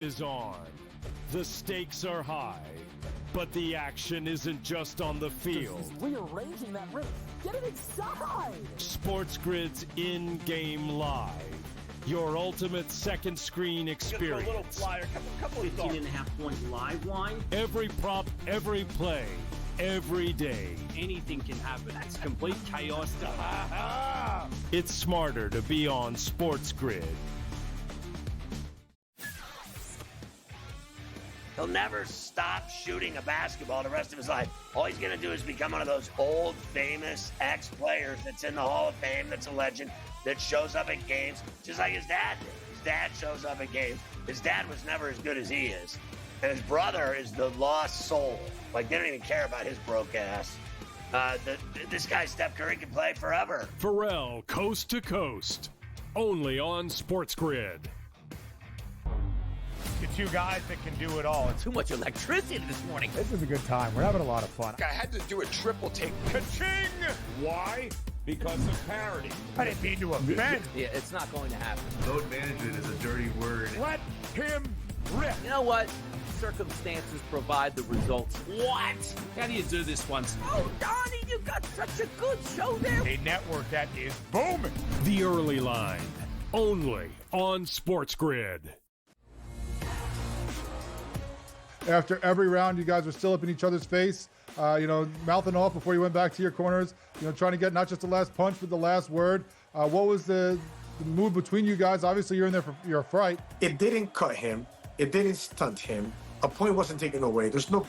Is on. The stakes are high, but the action isn't just on the field. He's rearranging that rim. Get it inside! SportsGrid's in-game live. Your ultimate second screen experience. A little flyer, couple of 15.5-point live line. Every prop, every play, every day. Anything can happen. That's complete chaos. It's smarter to be on SportsGrid. He'll never stop shooting a basketball the rest of his life. All he's going to do is become one of those old, famous ex-players that's in the Hall of Fame, that's a legend, that shows up at games, just like his dad did. His dad shows up at games. His dad was never as good as he is. And his brother is the lost soul. Like, they don't even care about his broke ass. This guy, Steph Curry, can play forever. Pharrell, coast to coast. Only on SportsGrid. The two guys that can do it all. Too much electricity this morning. This is a good time. We're having a lot of fun. I had to do a triple take. Ka-ching! Why? Because of parity. I didn't mean to offend. Yeah, it's not going to happen. Load management is a dirty word. Let him rip. You know what? Circumstances provide the results. What? How do you do this once? Oh, Donnie, you got such a good show there. A network that is booming. The early line. Only on SportsGrid. After every round, you guys were still up in each other's face, mouthing off before you went back to your corners, trying to get not just the last punch, but the last word. What was the move between you guys? Obviously, you're in there for your fright. It didn't cut him. It didn't stunt him. A point wasn't taken away. There's no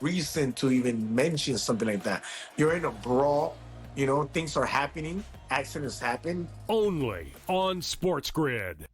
reason to even mention something like that. You're in a brawl. Things are happening. Accidents happen. Only on SportsGrid.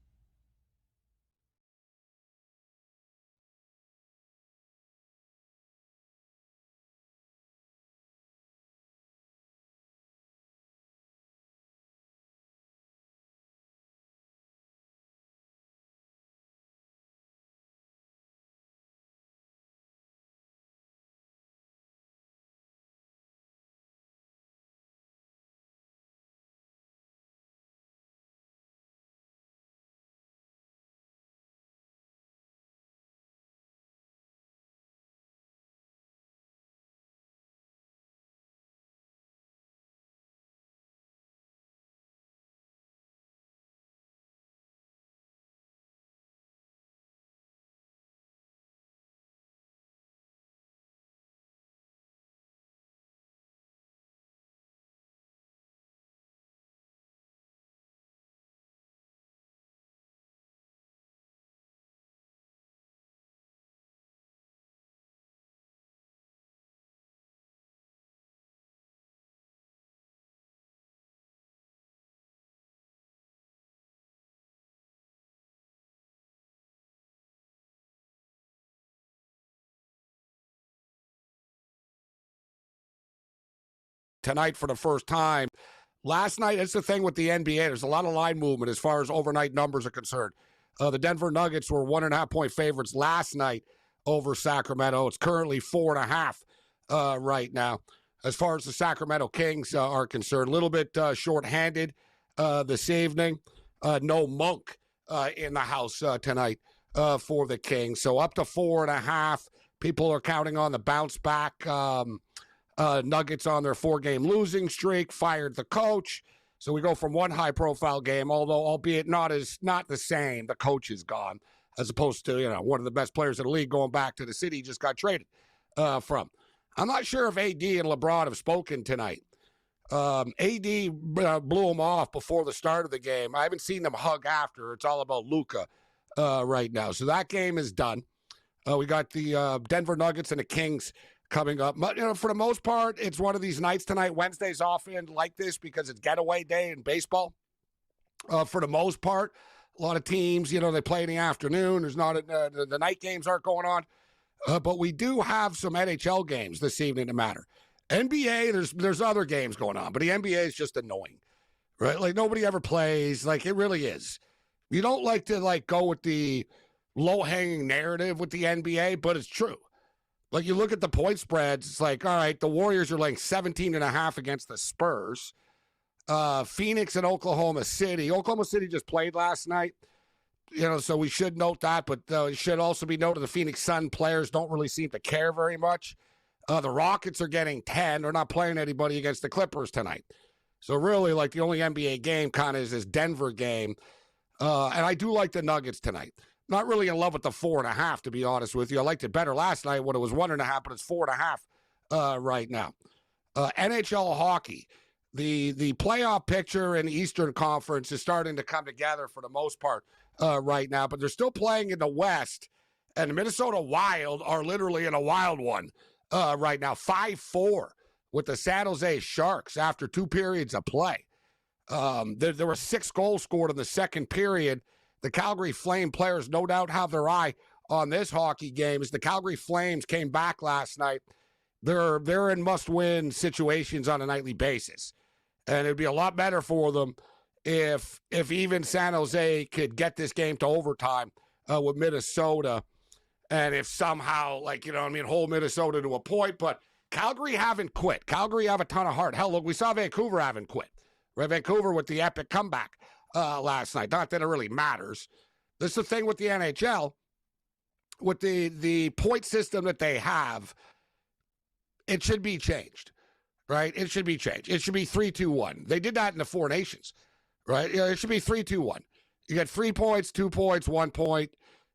Tonight for the first time. Last night, it's the thing with the NBA. There's a lot of line movement as far as overnight numbers are concerned. The Denver Nuggets were 1.5-point favorites last night over Sacramento. It's currently 4.5 right now. As far as the Sacramento Kings are concerned, a little bit shorthanded this evening. No Monk in the house tonight for the Kings. So up to 4.5. People are counting on the bounce back. Nuggets on their 4-game losing streak, fired the coach. So we go from one high-profile game, although albeit not the same. The coach is gone, as opposed to one of the best players in the league going back to the city he just got traded from. I'm not sure if AD and LeBron have spoken tonight. AD blew him off before the start of the game. I haven't seen them hug after. It's all about Luka right now. So that game is done. We got the Denver Nuggets and the Kings coming up. But, for the most part, it's one of these nights tonight. Wednesdays often like this because it's getaway day in baseball. For the most part, a lot of teams, they play in the afternoon. There's not the night games aren't going on. But we do have some NHL games this evening to matter. NBA, there's other games going on, but the NBA is just annoying, right? Like, nobody ever plays. Like, it really is. You don't like to, go with the low-hanging narrative with the NBA, but it's true. Like, you look at the point spreads, it's like, all right, the Warriors are laying 17.5 against the Spurs. Phoenix and Oklahoma City. Oklahoma City just played last night. So we should note that, but it should also be noted the Phoenix Sun players don't really seem to care very much. The Rockets are getting 10. They're not playing anybody against the Clippers tonight. So really, like, the only NBA game kind of is this Denver game. And I do like the Nuggets tonight. Not really in love with the 4.5, to be honest with you. I liked it better last night when it was 1.5, but it's 4.5 right now. NHL hockey. The playoff picture in the Eastern Conference is starting to come together for the most part right now, but they're still playing in the West, and the Minnesota Wild are literally in a wild one right now, 5-4 with the San Jose Sharks after 2 periods of play. There were 6 goals scored in the second period. The Calgary Flame players no doubt have their eye on this hockey game as the Calgary Flames came back last night. They're in must-win situations on a nightly basis. And it'd be a lot better for them if even San Jose could get this game to overtime with Minnesota. And if somehow, hold Minnesota to a point. But Calgary haven't quit. Calgary have a ton of heart. Hell, look, we saw Vancouver haven't quit. Right? Vancouver with the epic comeback last night. Not that it really matters. This is the thing with the NHL. With the point system that they have, it should be changed. Right? It should be changed. It should be 3-2-1. They did that in the Four Nations. Right? It should be 3-2-1. You get 3 points, 2 points, 1 point.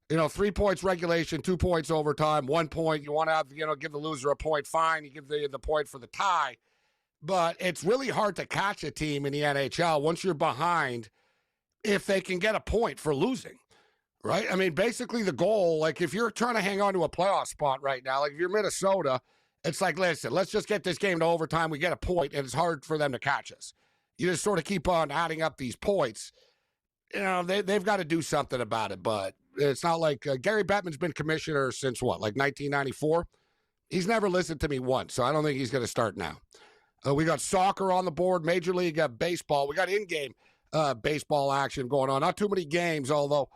3 points regulation, 2 points overtime, 1 point. You want to have, give the loser a point, fine. You give the point for the tie. But it's really hard to catch a team in the NHL once you're behind if they can get a point for losing, right? I mean, basically the goal, like if you're trying to hang on to a playoff spot right now, like if you're Minnesota, it's like, listen, let's just get this game to overtime. We get a point, and it's hard for them to catch us. You just sort of keep on adding up these points. They've got to do something about it, but it's not like Gary Bettman's been commissioner since what, like 1994? He's never listened to me once, so I don't think he's going to start now. We got soccer on the board, Major League Baseball. We got in-game baseball action going on. Not too many games, although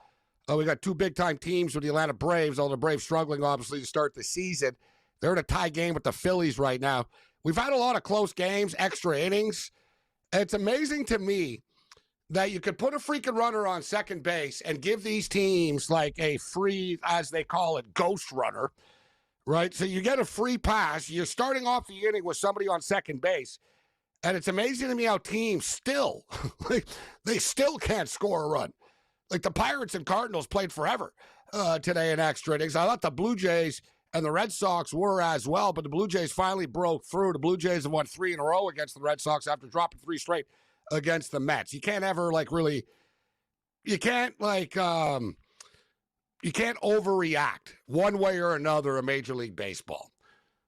we got 2 big-time teams with the Atlanta Braves, although the Braves struggling, obviously, to start the season. They're in a tie game with the Phillies right now. We've had a lot of close games, extra innings. It's amazing to me that you could put a freaking runner on second base and give these teams like a free, as they call it, ghost runner, right? So you get a free pass. You're starting off the inning with somebody on second base. And it's amazing to me how teams still, they still can't score a run. Like the Pirates and Cardinals played forever today in extra innings. I thought the Blue Jays and the Red Sox were as well, but the Blue Jays finally broke through. The Blue Jays have won 3 in a row against the Red Sox after dropping 3 straight against the Mets. You can't ever you can't overreact one way or another in Major League Baseball,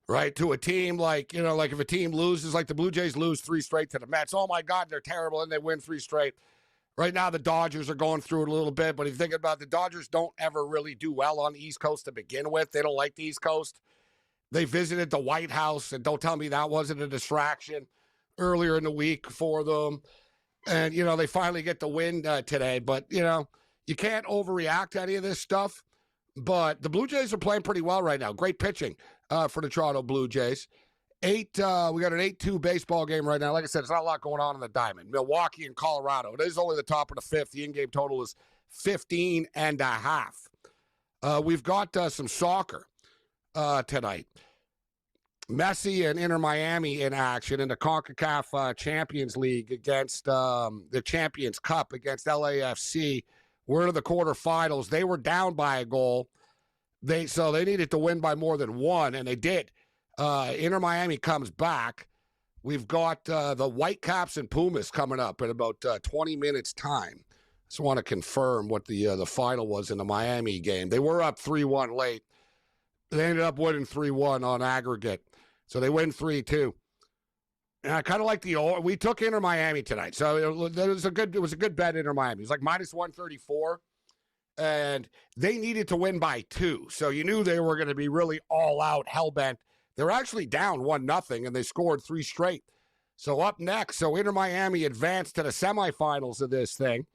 right? To a team like if a team loses, like the Blue Jays lose 3 straight to the Mets. Oh my God, they're terrible, and they win 3 straight. Right now, the Dodgers are going through it a little bit, but if you think about it, the Dodgers don't ever really do well on the East Coast to begin with. They don't like the East Coast. They visited the White House, and don't tell me that wasn't a distraction earlier in the week for them. And, they finally get the win today. But, you can't overreact to any of this stuff. But the Blue Jays are playing pretty well right now. Great pitching for the Toronto Blue Jays. We got an 8-2 baseball game right now. Like I said, it's not a lot going on in the diamond. Milwaukee and Colorado. It is only the top of the 5th. The in-game total is 15.5. We've got some soccer tonight. Messi and Inter Miami in action in the CONCACAF Champions League against the Champions Cup against LAFC. We're in the quarterfinals. They were down by a goal. So they needed to win by more than 1, and they did. Inter Miami comes back. We've got the Whitecaps and Pumas coming up in about 20 minutes' time. Just want to confirm what the final was in the Miami game. They were up 3-1 late. They ended up winning 3-1 on aggregate. So they win 3-2. And I kind of like we took Inter Miami tonight. So it was a good bet, Inter Miami. It was like minus 134. And they needed to win by 2. So you knew they were going to be really all out, hell-bent. They were actually down 1-0, and they scored 3 straight. So up next, Inter Miami advanced to the semifinals of this thing.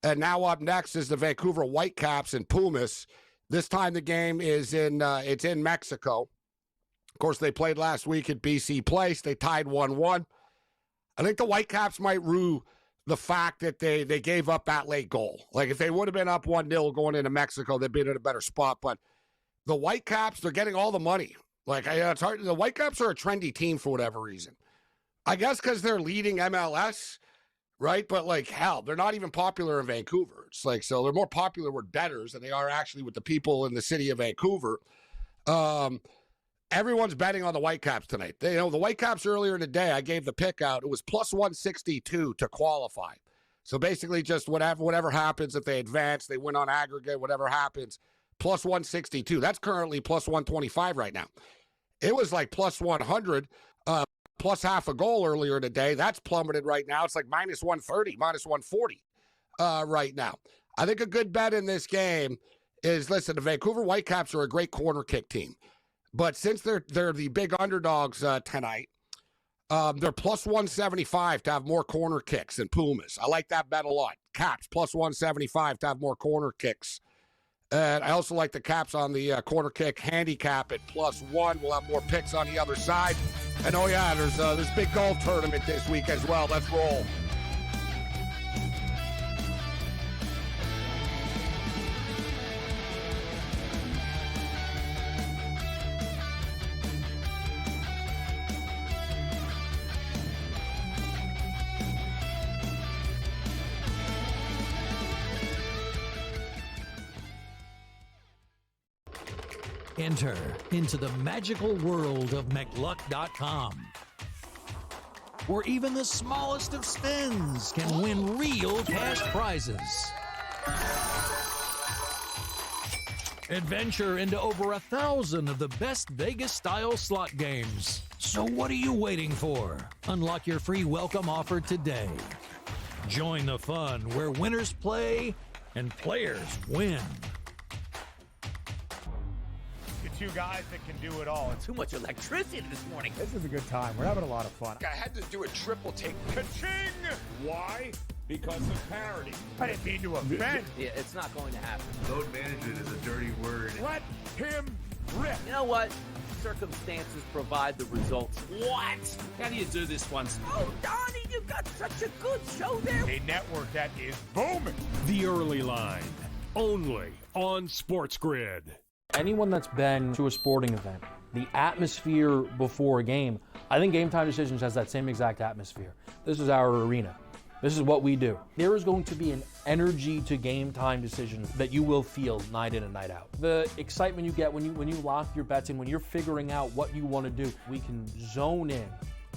And now up next is the Vancouver Whitecaps and Pumas. This time the game is in Mexico. Of course, they played last week at BC Place. They tied 1-1. I think the Whitecaps might rue the fact that they gave up that late goal. Like, if they would have been up 1-0 going into Mexico, they'd been in a better spot. But the Whitecaps, they're getting all the money. Like, it's hard. The Whitecaps are a trendy team for whatever reason. I guess because they're leading MLS, right? But, like, hell, they're not even popular in Vancouver. It's like, so they're more popular with bettors than they are actually with the people in the city of Vancouver. Everyone's betting on the Whitecaps tonight. The Whitecaps earlier in the day, I gave the pick out. It was plus 162 to qualify. So basically just whatever happens, if they advance, they win on aggregate, whatever happens, plus 162. That's currently plus 125 right now. It was like plus 100, plus half a goal earlier in the day. That's plummeted right now. It's like minus 130, minus 140 right now. I think a good bet in this game is, listen, the Vancouver Whitecaps are a great corner kick team. But since they're the big underdogs tonight, they're plus 175 to have more corner kicks than Pumas. I like that bet a lot. Caps, plus 175 to have more corner kicks. And I also like the Caps on the corner kick handicap at plus 1. We'll have more picks on the other side. And, oh, yeah, there's this big golf tournament this week as well. Let's roll. Enter into the magical world of McLuck.com, where even the smallest of spins can win real cash prizes. Adventure into over 1,000 of the best Vegas-style slot games. So what are you waiting for? Unlock your free welcome offer today. Join the fun where winners play and players win. Two guys that can do it all. Too much electricity this morning. This is a good time. We're having a lot of fun. I had to do a triple take. Ka-ching! Why? Because of parity. I didn't mean to offend. Yeah, it's not going to happen. Load management is a dirty word. Let him rip. You know what? Circumstances provide the results. What? How do you do this once? Oh, Donnie, you got such a good show there. A network that is booming. The early line, only on SportsGrid. Anyone that's been to a sporting event, the atmosphere before a game, I think Game Time Decisions has that same exact atmosphere. This is our arena. This is what we do. There is going to be an energy to Game Time Decisions that you will feel night in and night out. The excitement you get when you lock your bets in, when you're figuring out what you want to do, we can zone in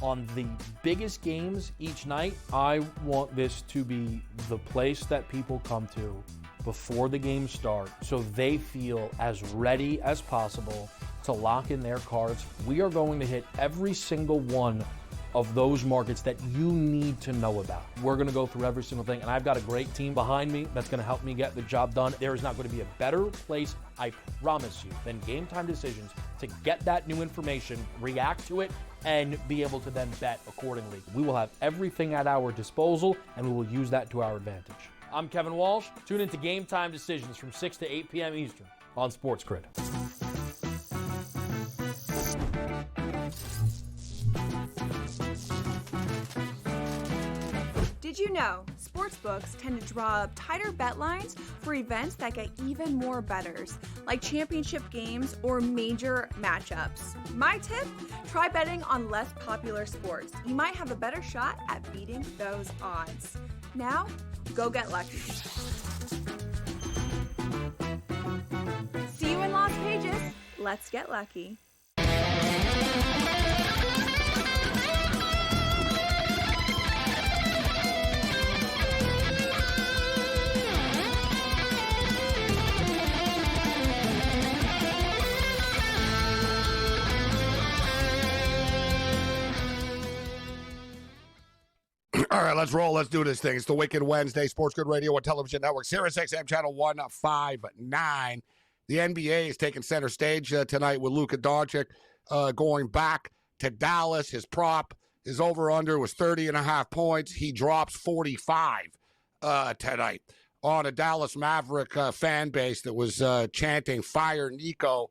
on the biggest games each night. I want this to be the place that people come to before the games start so they feel as ready as possible to lock in their cards. We are going to hit every single one of those markets that you need to know about. We're going to go through every single thing, and I've got a great team behind me that's going to help me get the job done. There is not going to be a better place, I promise you, than Game Time Decisions to get that new information, react to it, and be able to then bet accordingly. We will have everything at our disposal, and we will use that to our advantage. I'm Kevin Walsh. Tune into Game Time Decisions from 6 to 8 p.m. Eastern on SportsGrid. Did you know sportsbooks tend to draw up tighter bet lines for events that get even more bettors, like championship games or major matchups? My tip? Try betting on less popular sports. You might have a better shot at beating those odds. Now, go get lucky. See you in Las Vegas. Let's get lucky. All right, let's roll. Let's do this thing. It's the Wicked Wednesday, SportsGrid Radio and Television Network, Sirius XM Channel 159. The NBA is taking center stage tonight with Luka Doncic going back to Dallas. His prop, his over-under was 30.5 points. He drops 45 tonight on a Dallas Maverick fan base that was chanting "Fire Nico"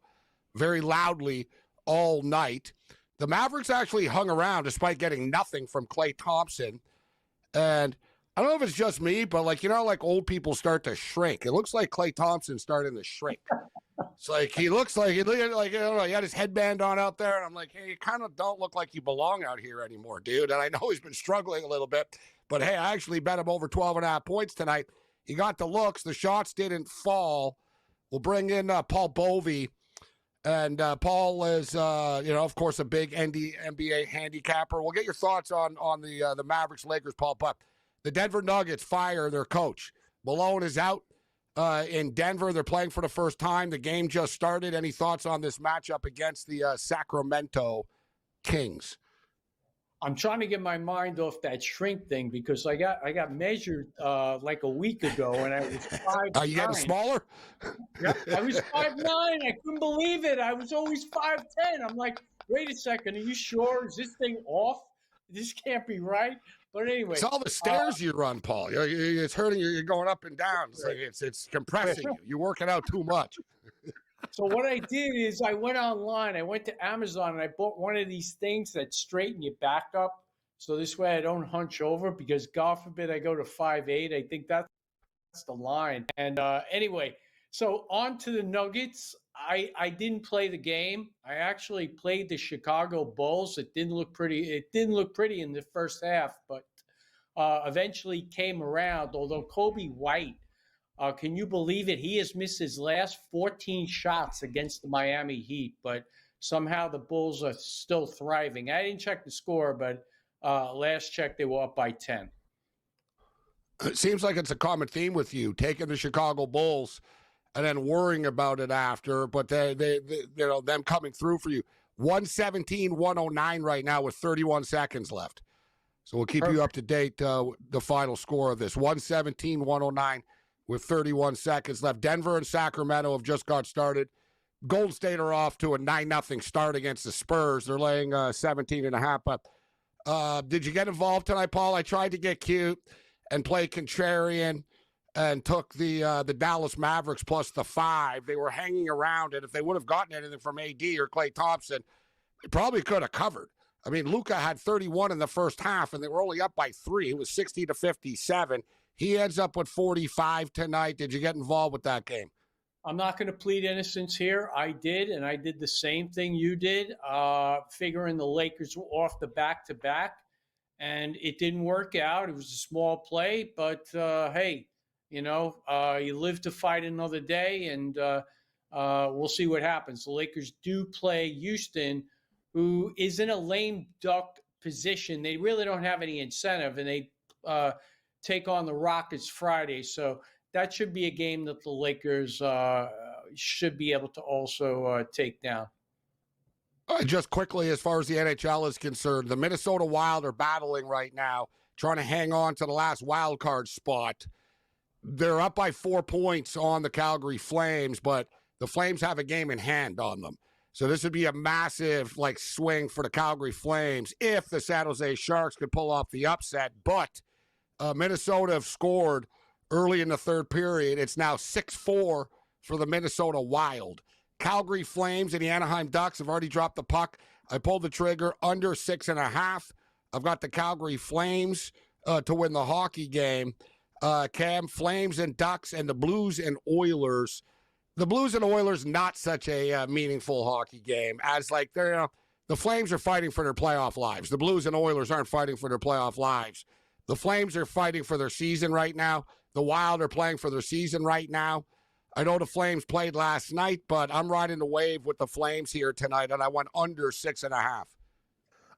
very loudly all night. The Mavericks actually hung around despite getting nothing from Klay Thompson. And I don't know if it's just me, but like old people start to shrink. It looks like Klay Thompson's starting to shrink. It's like he looks like he had his headband on out there, and I'm like, hey, you kind of don't look like you belong out here anymore, dude. And I know he's been struggling a little bit, but hey, I actually bet him over 12.5 points tonight. He got the looks. The shots didn't fall. We'll bring in Paul Bovey. And Paul is, of course, a big NBA handicapper. We'll get your thoughts on the Mavericks-Lakers, Paul. But the Denver Nuggets fire their coach. Malone is out in Denver. They're playing for the first time. The game just started. Any thoughts on this matchup against the Sacramento Kings? I'm trying to get my mind off that shrink thing because I got measured like a week ago and I was 5'9". Are you getting smaller? Yep, I was 5'9". I couldn't believe it. I was always 5'10". I'm like, wait a second, are you sure? Is this thing off? This can't be right. But anyway, it's all the stairs you run, Paul. It's hurting you. You're going up and down. It's like it's compressing you. You're working out too much. So what I did is I went online. I went to Amazon and I bought one of these things that straighten your back up. So this way I don't hunch over because God forbid I go to 5'8". I think that's the line. And anyway, so on to the Nuggets. I didn't play the game. I actually played the Chicago Bulls. It didn't look pretty. It didn't look pretty in the first half, but eventually came around. Although Kobe White, can you believe it? He has missed his last 14 shots against the Miami Heat, but somehow the Bulls are still thriving. I didn't check the score, but last check they were up by 10. It seems like it's a common theme with you, taking the Chicago Bulls and then worrying about it after, but they them coming through for you. 117-109 right now with 31 seconds left. So we'll keep you up to date, the final score of this. 117-109 with 31 seconds left. Denver and Sacramento have just got started. Golden State are off to a 9-0 start against the Spurs. They're laying 17.5. But did you get involved tonight, Paul? I tried to get cute and play contrarian and took the Dallas Mavericks plus the 5. They were hanging around, and if they would have gotten anything from AD or Klay Thompson, they probably could have covered. I mean, Luka had 31 in the first half, and they were only up by 3. It was 60-57. He ends up with 45 tonight. Did you get involved with that game? I'm not going to plead innocence here. I did, and I did the same thing you did, figuring the Lakers were off the back-to-back, and it didn't work out. It was a small play, but hey, you live to fight another day, and we'll see what happens. The Lakers do play Houston, who is in a lame duck position. They really don't have any incentive, and they take on the Rockets Friday. So that should be a game that the Lakers should be able to also take down. Just quickly, as far as the NHL is concerned, the Minnesota Wild are battling right now, trying to hang on to the last wild card spot. They're up by 4 points on the Calgary Flames, but the Flames have a game in hand on them. So this would be a massive swing for the Calgary Flames if the San Jose Sharks could pull off the upset. But Minnesota have scored early in the third period. It's now 6-4 for the Minnesota Wild. Calgary Flames and the Anaheim Ducks have already dropped the puck. I pulled the trigger under 6.5. I've got the Calgary Flames to win the hockey game. Cam, Flames and Ducks, and the Blues and Oilers. The Blues and Oilers, not such a meaningful hockey game, as the Flames are fighting for their playoff lives. The Blues and Oilers aren't fighting for their playoff lives. The Flames are fighting for their season right now. The Wild are playing for their season right now. I know the Flames played last night, but I'm riding the wave with the Flames here tonight, and I went under 6.5.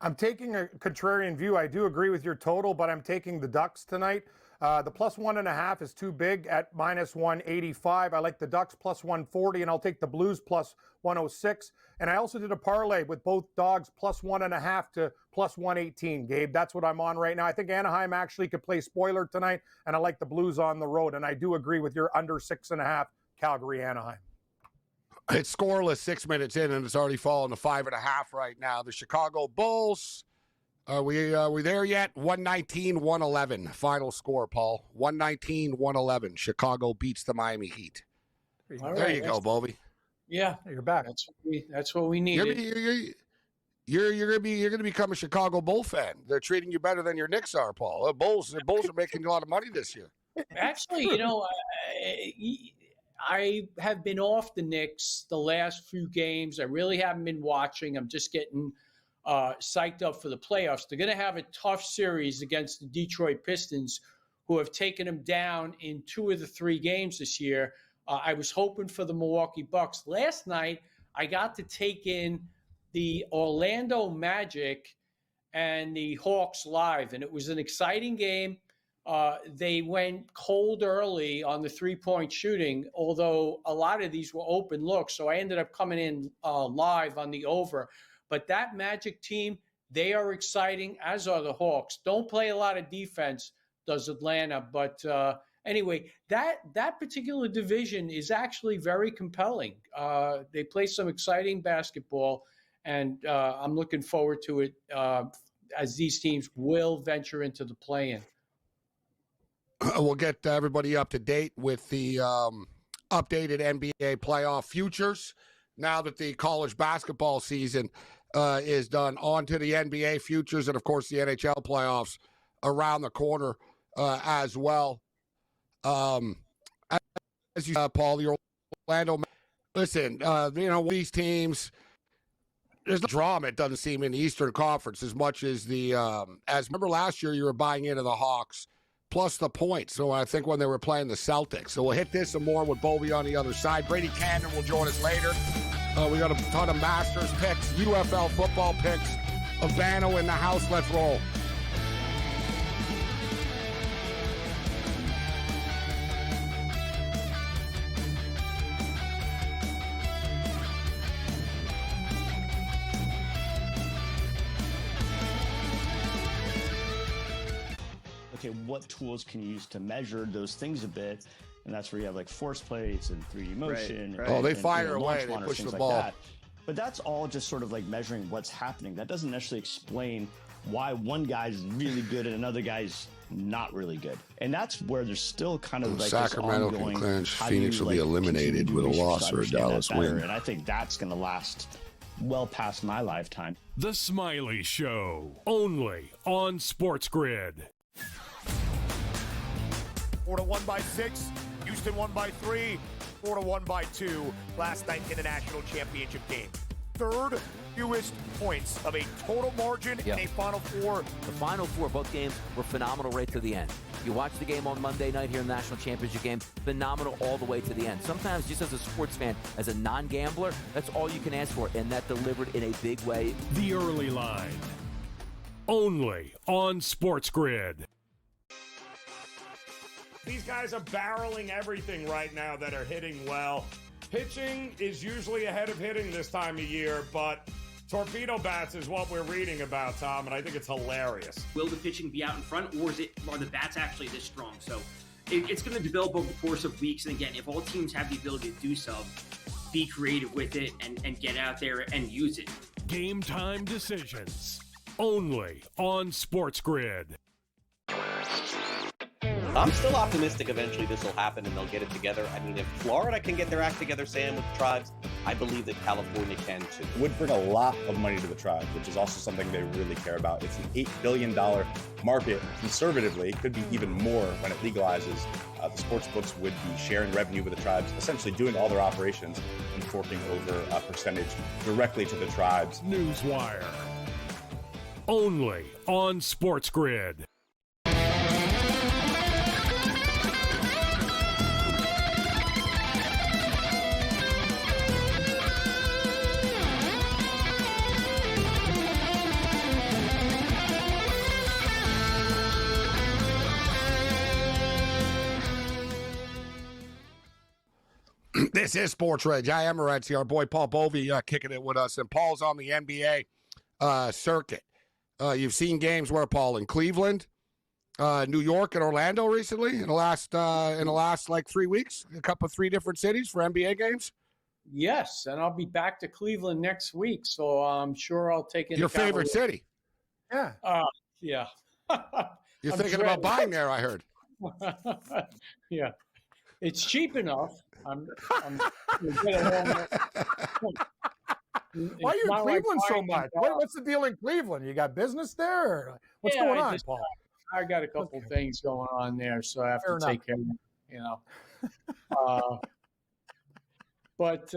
I'm taking a contrarian view. I do agree with your total, but I'm taking the Ducks tonight. The plus 1.5 is too big at minus 185. I like the Ducks plus 140, and I'll take the Blues plus 106. And I also did a parlay with both dogs plus 1.5 to plus 118, Gabe. That's what I'm on right now. I think Anaheim actually could play spoiler tonight, and I like the Blues on the road. And I do agree with your under 6.5 Calgary Anaheim. It's scoreless 6 minutes in, and it's already fallen to 5.5 right now. The Chicago Bulls. Are we there yet? 119-111. Final score, Paul. 119-111. Chicago beats the Miami Heat. There you go, Bobby. Yeah, you're back. That's what we needed. You're gonna become a Chicago Bull fan. They're treating you better than your Knicks are, Paul. The Bulls are making a lot of money this year. Actually, I have been off the Knicks the last few games. I really haven't been watching. I'm just getting psyched up for the playoffs. They're going to have a tough series against the Detroit Pistons, who have taken them down in 2 of the 3 games this year. I was hoping for the Milwaukee Bucks. Last night, I got to take in the Orlando Magic and the Hawks live, and it was an exciting game. They went cold early on the 3-point shooting, although a lot of these were open looks. So I ended up coming in live on the over. But that Magic team, they are exciting, as are the Hawks. Don't play a lot of defense, does Atlanta. But anyway, that particular division is actually very compelling. They play some exciting basketball, and I'm looking forward to it as these teams will venture into the play-in. We'll get everybody up to date with the updated NBA playoff futures. Now that the college basketball season is done, on to the NBA futures and, of course, the NHL playoffs around the corner as well. As you said, Paul, the Orlando, listen, these teams, there's no drama, it doesn't seem, in the Eastern Conference as much as remember last year you were buying into the Hawks plus the points. So I think when they were playing the Celtics. So we'll hit this and more with Bovey on the other side. Brady Cannon will join us later. We got a ton of Masters picks, UFL football picks, Abano in the house. Let's roll. Okay, what tools can you use to measure those things a bit? And that's where you have like force plates and 3D motion. Right. Oh, they fire away. They push the ball. That. But that's all just sort of like measuring what's happening. That doesn't necessarily explain why one guy's really good and another guy's not really good. And that's where there's still kind of like Sacramento can clinch. Phoenix will be eliminated with a loss or a Dallas win. And I think that's going to last well past my lifetime. The Smiley Show, only on SportsGrid. Florida won by 6. Houston won by 3. Florida won by 2 last night in the national championship game. Third fewest points of a total margin in a Final Four. The Final Four, both games were phenomenal right to the end. You watch the game on Monday night here in the national championship game, phenomenal all the way to the end. Sometimes just as a sports fan, as a non-gambler, that's all you can ask for, and that delivered in a big way. The Early Line, only on SportsGrid. These guys are barreling everything right now that are hitting well. Pitching is usually ahead of hitting this time of year, but torpedo bats is what we're reading about, Tom, and I think it's hilarious. Will the pitching be out in front, or are the bats actually this strong? So it's going to develop over the course of weeks. And again, if all teams have the ability to do so, be creative with it and get out there and use it. Game time decisions, only on SportsGrid. I'm still optimistic eventually this will happen and they'll get it together. I mean, if Florida can get their act together, Sam, with the Tribes, I believe that California can too. It would bring a lot of money to the Tribes, which is also something they really care about. It's an $8 billion market. Conservatively, it could be even more when it legalizes. The sports books would be sharing revenue with the Tribes, essentially doing all their operations and forking over a percentage directly to the Tribes. Newswire, only on SportsGrid. This is SportsRage. I am Morency. Our boy Paul Bovey kicking it with us, and Paul's on the NBA circuit. You've seen games where, Paul, in Cleveland, New York, and Orlando recently in the last like 3 weeks, a couple of 3 different cities for NBA games. Yes, and I'll be back to Cleveland next week, so I'm sure I'll take in your favorite city. Yeah. Yeah. You're thinking about buying there, I heard. Yeah. It's cheap enough. Why Why are you in not like Cleveland so buying much? a dog. What's the deal in Cleveland? You got business there? Or what's Yeah, going on, just, Paul? I got a couple things going on there, so I have Fair to take care of them, But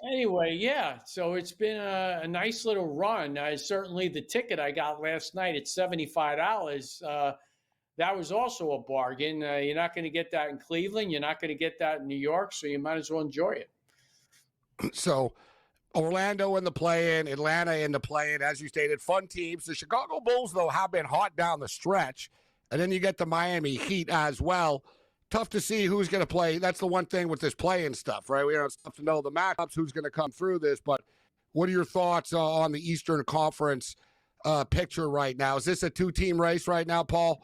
anyway, yeah. So it's been a nice little run. Certainly, the ticket I got last night at $75. That was also a bargain. You're not going to get that in Cleveland. You're not going to get that in New York. So you might as well enjoy it. So Orlando in the play-in, Atlanta in the play-in, as you stated, fun teams. The Chicago Bulls, though, have been hot down the stretch. And then you get the Miami Heat as well. Tough to see who's going to play. That's the one thing with this play-in stuff, right? It's tough to know the matchups, who's going to come through this. But what are your thoughts on the Eastern Conference picture right now? Is this a two-team race right now, Paul,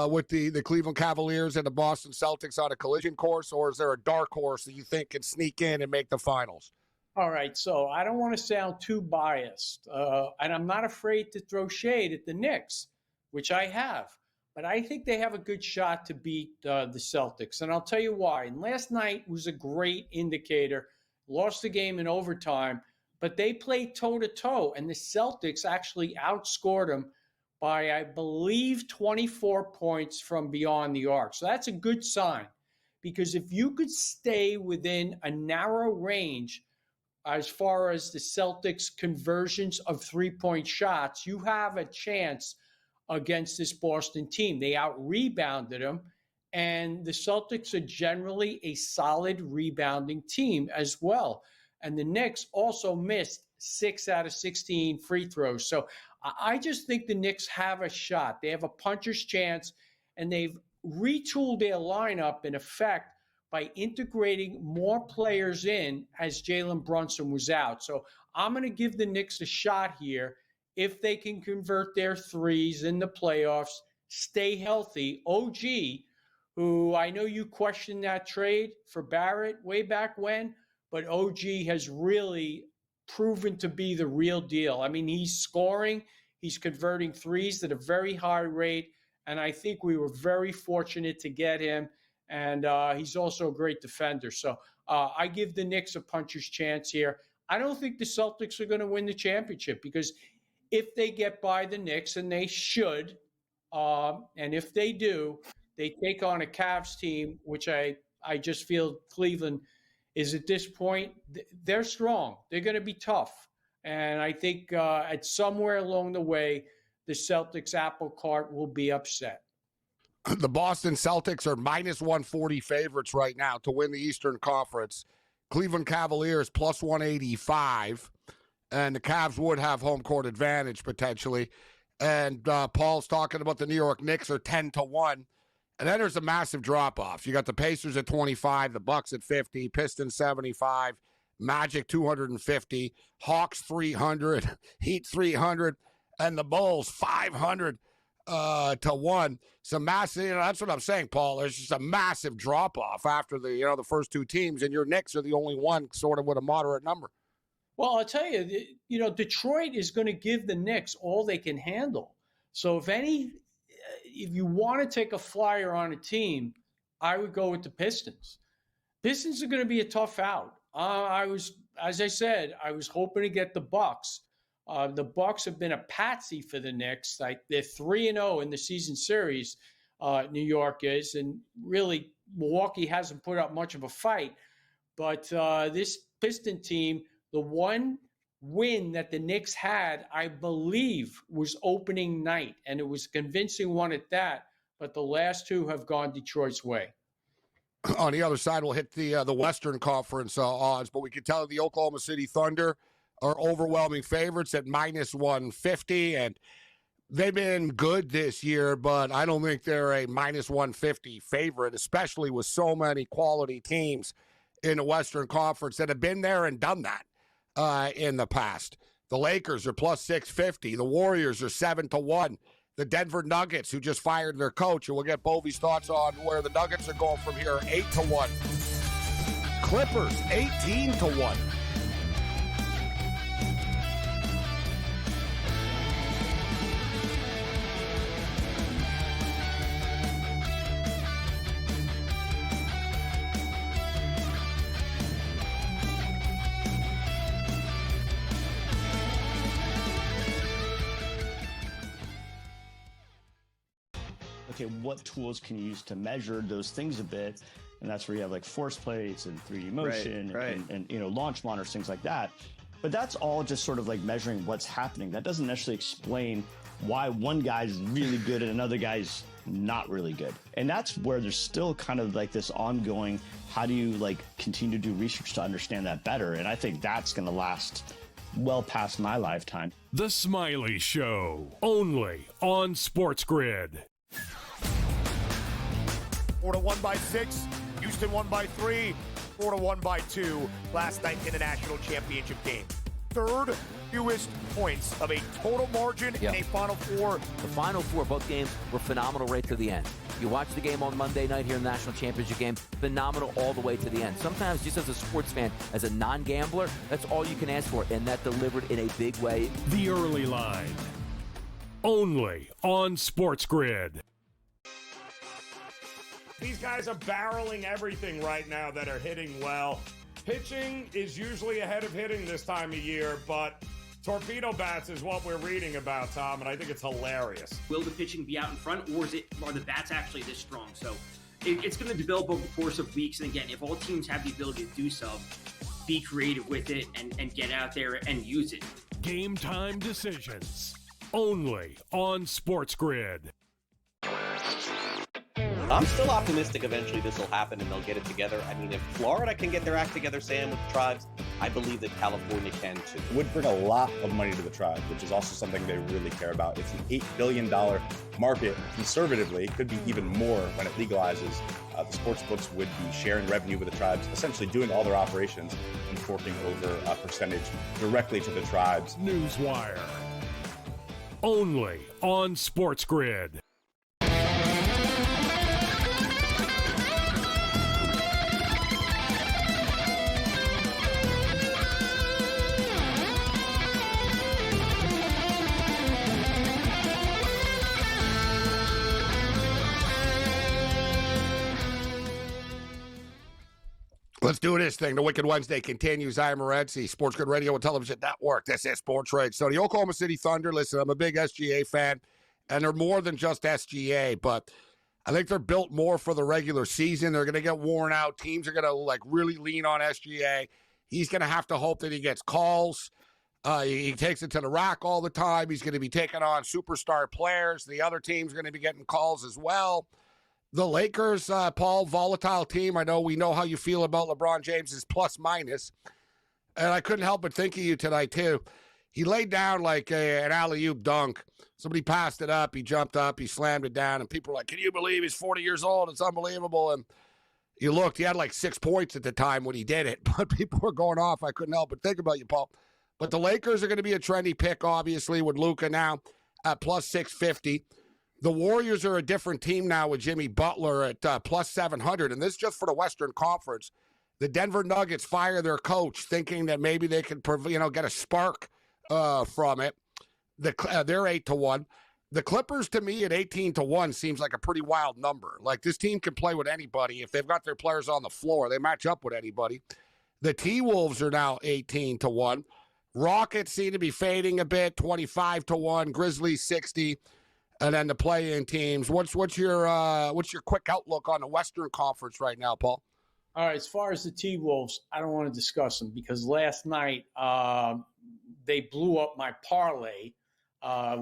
with the Cleveland Cavaliers and the Boston Celtics on a collision course? Or is there a dark horse that you think can sneak in and make the finals? All right, so I don't want to sound too biased, and I'm not afraid to throw shade at the Knicks, which I have. But I think they have a good shot to beat the Celtics, and I'll tell you why. And last night was a great indicator. Lost the game in overtime, but they played toe-to-toe, and the Celtics actually outscored them by, I believe, 24 points from beyond the arc. So that's a good sign, because if you could stay within a narrow range as far as the Celtics' conversions of three-point shots, you have a chance against this Boston team. They out-rebounded them, and the Celtics are generally a solid rebounding team as well. And the Knicks also missed 6 out of 16 free throws. So I just think the Knicks have a shot. They have a puncher's chance, and they've retooled their lineup, in effect, by integrating more players in as Jalen Brunson was out. So I'm going to give the Knicks a shot here if they can convert their threes in the playoffs, stay healthy. OG, who I know you questioned that trade for Barrett way back when, but OG has really proven to be the real deal. I mean, he's scoring, he's converting threes at a very high rate, and I think we were very fortunate to get him. And he's also a great defender. So I give the Knicks a puncher's chance here. I don't think the Celtics are going to win the championship, because if they get by the Knicks, and they should, and if they do, they take on a Cavs team, which I just feel Cleveland is at this point, they're strong. They're going to be tough. And I think at somewhere along the way, the Celtics apple cart will be upset. The Boston Celtics are minus 140 favorites right now to win the Eastern Conference. Cleveland Cavaliers plus 185. And the Cavs would have home court advantage potentially. And Paul's talking about the New York Knicks are 10-1. And then there's a massive drop-off. You got the Pacers at 25, the Bucks at 50, Pistons 75, Magic 250, Hawks 300, Heat 300, and the Bulls 500 to 1. Some massive, that's what I'm saying, Paul. There's just a massive drop-off after the first two teams, and your Knicks are the only one sort of with a moderate number. Well, I'll tell you, Detroit is going to give the Knicks all they can handle. So if you want to take a flyer on a team, I would go with the Pistons. Pistons are going to be a tough out. As I said, I was hoping to get the Bucks. The Bucks have been a patsy for the Knicks. They're 3-0 in the season series, New York is, and really Milwaukee hasn't put up much of a fight. But this Piston team, the one win that the Knicks had, I believe, was opening night, and it was a convincing one at that. But the last two have gone Detroit's way. On the other side, we'll hit the Western Conference odds, but we can tell the Oklahoma City Thunder are overwhelming favorites at minus 150, and they've been good this year, but I don't think they're a minus 150 favorite, especially with so many quality teams in the Western Conference that have been there and done that in the past. The Lakers are plus 650. The Warriors are 7-1. The Denver Nuggets, who just fired their coach, and we'll get Bovey's thoughts on where the Nuggets are going from here, 8-1. Clippers, 18-1. okay, what tools can you use to measure those things a bit? And that's where you have like force plates and 3D motion and you know, launch monitors, things like that. But that's all just sort of like measuring what's happening. That doesn't necessarily explain why one guy's really good and another guy's not really good. And that's where there's still kind of like this ongoing, how do you like continue to do research to understand that better? And I think that's going to last well past my lifetime. The Smiley Show, only on SportsGrid. Florida won by 6, Houston won by 3, Florida won by 2 last night in the national championship game. Third fewest points of a total margin in a Final Four. The Final Four, both games were phenomenal right to the end. You watch the game on Monday night here in the national championship game, phenomenal all the way to the end. Sometimes just as a sports fan, as a non-gambler, that's all you can ask for, and that delivered in a big way. The Early Line, only on SportsGrid. These guys are barreling everything right now that are hitting well. Pitching is usually ahead of hitting this time of year, but torpedo bats is what we're reading about, Tom, and I think it's hilarious. Will the pitching be out in front, or are the bats actually this strong? So it's going to develop over the course of weeks. And again, if all teams have the ability to do so, be creative with it and get out there and use it. Game time decisions, only on SportsGrid. I'm still optimistic eventually this will happen and they'll get it together. I mean, if Florida can get their act together, Sam, with the tribes, I believe that California can too. It would bring a lot of money to the tribes, which is also something they really care about. It's an $8 billion market. Conservatively, it could be even more when it legalizes. The sports books would be sharing revenue with the tribes, essentially doing all their operations and forking over a percentage directly to the tribes. Newswire, only on SportsGrid. Let's do this thing. The Wicked Wednesday continues. I am Morency, SportsGrid Radio and Television Network. This is SportsRage. So the Oklahoma City Thunder, listen, I'm a big SGA fan, and they're more than just SGA, but I think they're built more for the regular season. They're going to get worn out. Teams are going to like really lean on SGA. He's going to have to hope that he gets calls. He takes it to the rack all the time. He's going to be taking on superstar players. The other team's going to be getting calls as well. The Lakers, Paul, volatile team. I know we know how you feel about LeBron James's plus minus. And I couldn't help but think of you tonight, too. He laid down like an alley-oop dunk. Somebody passed it up. He jumped up. He slammed it down. And people were like, can you believe he's 40 years old? It's unbelievable. And you looked, he had like 6 points at the time when he did it. But people were going off. I couldn't help but think about you, Paul. But the Lakers are going to be a trendy pick, obviously, with Luka now at plus 650. The Warriors are a different team now with Jimmy Butler at plus 700, and this is just for the Western Conference. The Denver Nuggets fire their coach, thinking that maybe they could, get a spark from it. They're 8-1. The Clippers, to me, at 18-1 seems like a pretty wild number. Like, this team can play with anybody. If they've got their players on the floor, they match up with anybody. The T-Wolves are now 18-1. Rockets seem to be fading a bit, 25-1. Grizzlies 60. And then the play-in teams. What's your quick outlook on the Western Conference right now, Paul? All right, as far as the T-Wolves, I don't want to discuss them because last night they blew up my parlay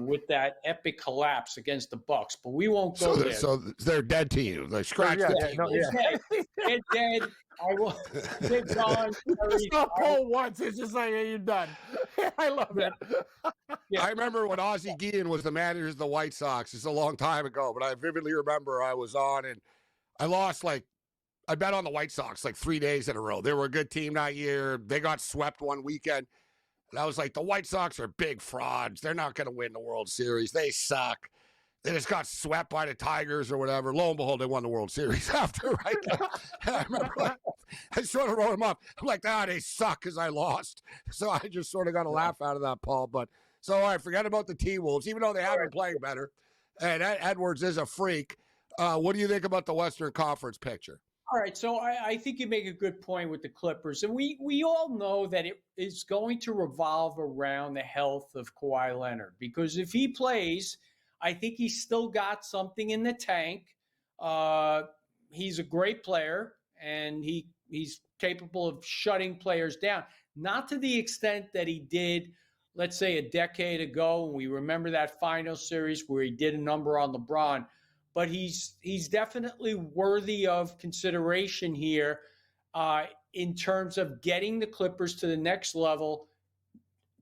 with that epic collapse against the Bucks. But we won't go there. So they're dead to you. They scratched the T-Wolves. They're dead. I will. They're gone. It's not Paul once. It's just like, you're done. I love it. I remember when Ozzie Guillen was the manager of the White Sox. It's a long time ago, but I vividly remember I was on and I lost I bet on the White Sox 3 days in a row. They were a good team that year. They got swept one weekend. And I was like, the White Sox are big frauds. They're not going to win the World Series. They suck. They just got swept by the Tigers or whatever. Lo and behold, they won the World Series after, right? And I remember I sort of wrote them up. I'm like, they suck because I lost. So I just sort of got a laugh out of that, Paul. But so I forget about the T-Wolves, even though they have been playing better. And Edwards is a freak. What do you think about the Western Conference picture? All right, so I think you make a good point with the Clippers. And we all know that it is going to revolve around the health of Kawhi Leonard. Because if he plays, I think he's still got something in the tank. He's a great player, and he's capable of shutting players down. Not to the extent that he did, let's say, a decade ago. And we remember that final series where he did a number on LeBron. But he's definitely worthy of consideration here in terms of getting the Clippers to the next level.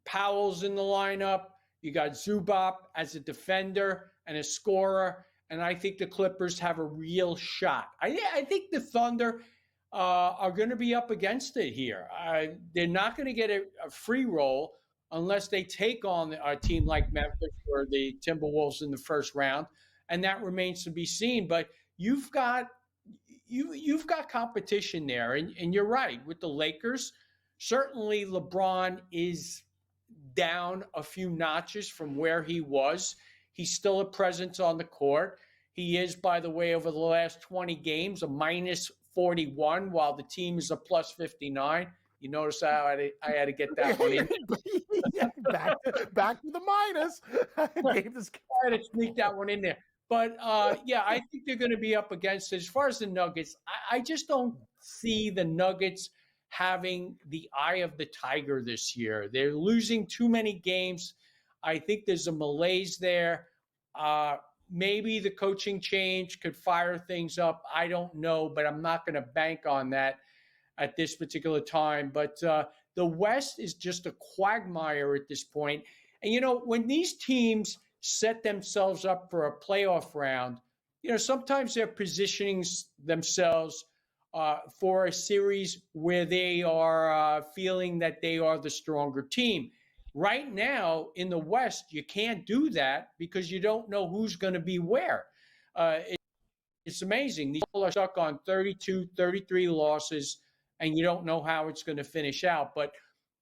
Powell's in the lineup. You got Zubac as a defender and a scorer. And I think the Clippers have a real shot. I think the Thunder are going to be up against it here. They're not going to get a free roll unless they take on a team like Memphis or the Timberwolves in the first round, and that remains to be seen. But you've got competition there, and you're right with the Lakers. Certainly, LeBron is down a few notches from where he was. He's still a presence on the court. He is, by the way, over the last 20 games, a minus 41, while the team is a plus 59. You notice how I had to get that one in. back to the minus. I had to sneak that one in there. But, yeah, I think they're going to be up against it. As far as the Nuggets, I just don't see the Nuggets having the eye of the tiger this year. They're losing too many games. I think there's a malaise there. Maybe the coaching change could fire things up. I don't know, but I'm not going to bank on that at this particular time. But the West is just a quagmire at this point. And, you know, when these teams set themselves up for a playoff round, you know, sometimes they're positioning themselves for a series where they are feeling that they are the stronger team. Right now in the West, you can't do that because you don't know who's going to be where. It's amazing. These people are stuck on 32, 33 losses, and you don't know how it's going to finish out. But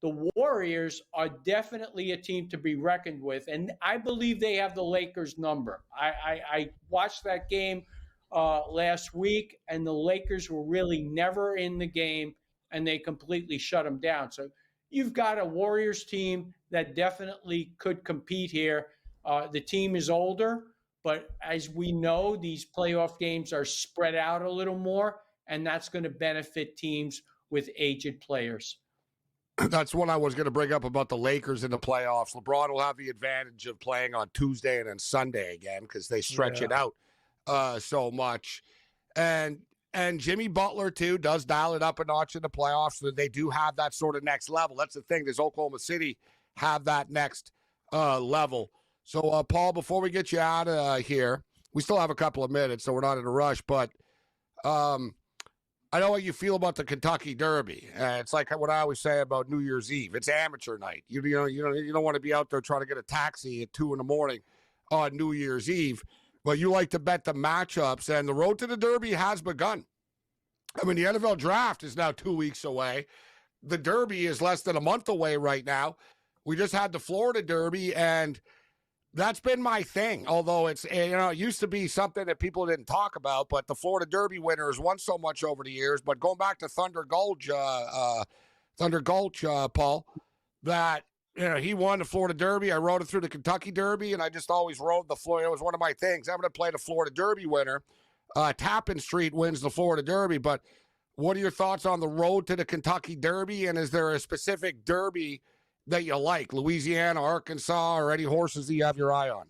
the Warriors are definitely a team to be reckoned with, and I believe they have the Lakers' number. I watched that game last week, and the Lakers were really never in the game, and they completely shut them down. So you've got a Warriors team that definitely could compete here. The team is older, but as we know, these playoff games are spread out a little more, and that's going to benefit teams with aged players. That's what I was going to bring up about the Lakers in the playoffs. LeBron will have the advantage of playing on Tuesday and then Sunday again because they stretch it out so much. And Jimmy Butler, too, does dial it up a notch in the playoffs. So they do have that sort of next level. That's the thing. Does Oklahoma City have that next level? So, Paul, before we get you out of here, we still have a couple of minutes, so we're not in a rush. But I know what you feel about the Kentucky Derby. It's like what I always say about New Year's Eve. It's amateur night. You don't want to be out there trying to get a taxi at 2 a.m. on New Year's Eve. But you like to bet the matchups, and the road to the Derby has begun. I mean, the NFL draft is now 2 weeks away. The Derby is less than a month away right now. We just had the Florida Derby, and that's been my thing. Although it used to be something that people didn't talk about, but the Florida Derby winner has won so much over the years. But going back to Thunder Gulch, Paul, that he won the Florida Derby. I rode it through the Kentucky Derby, and I just always rode the Florida. It was one of my things. I'm going to play the Florida Derby winner. Tappan Street wins the Florida Derby. But what are your thoughts on the road to the Kentucky Derby? And is there a specific Derby that you like? Louisiana, Arkansas, or any horses that you have your eye on?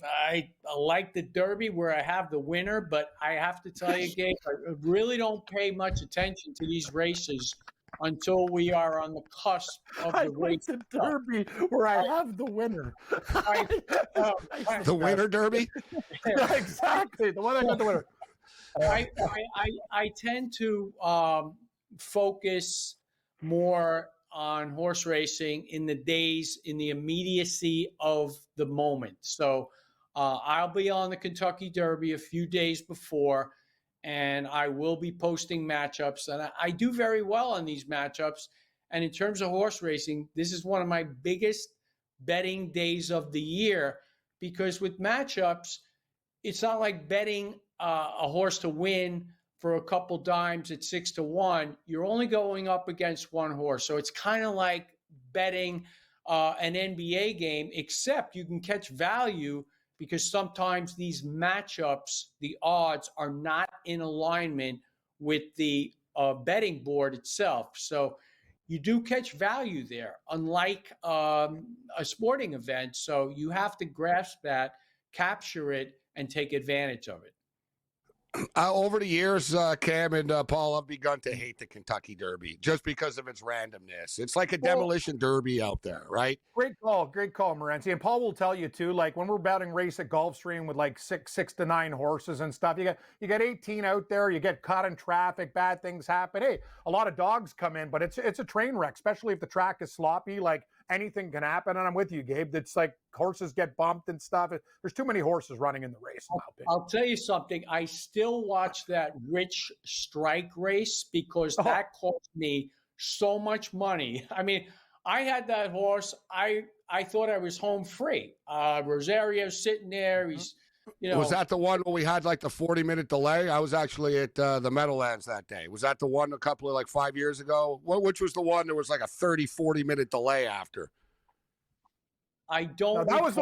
I like the Derby where I have the winner, but I have to tell you, Gabe, I really don't pay much attention to these races until we are on the cusp of the race. The Derby where I have the winner. The winner Derby? Yeah, exactly. The one I got the winner. I tend to focus more on horse racing in the immediacy of the moment. So I'll be on the Kentucky Derby a few days before, and I will be posting matchups. And I do very well on these matchups. And in terms of horse racing, this is one of my biggest betting days of the year, because with matchups, it's not like betting a horse to win for a couple dimes at 6-1. You're only going up against one horse. So it's kind of like betting an NBA game, except you can catch value because sometimes these matchups, the odds are not in alignment with the betting board itself. So you do catch value there, unlike a sporting event. So you have to grasp that, capture it, and take advantage of it. Over the years, Cam and Paul, I've begun to hate the Kentucky Derby just because of its randomness. It's like a demolition derby out there, right? Great call, Morency. And Paul will tell you too. Like when we're betting race at Gulfstream with like six to nine horses and stuff, you get 18 out there. You get caught in traffic, bad things happen. Hey, a lot of dogs come in, but it's a train wreck, especially if the track is sloppy. Like anything can happen. And I'm with you, Gabe. It's like horses get bumped and stuff. There's too many horses running in the race. I'll tell you something. I still watch that Rich Strike race because that cost me so much money. I mean, I had that horse. I thought I was home free. Rosario's sitting there. He's, Was that the one where we had like the 40-minute delay? I was actually at the Meadowlands that day. Was that the one a couple of like 5 years ago? Which was the one there was like a 40-minute delay after? I don't. No, that was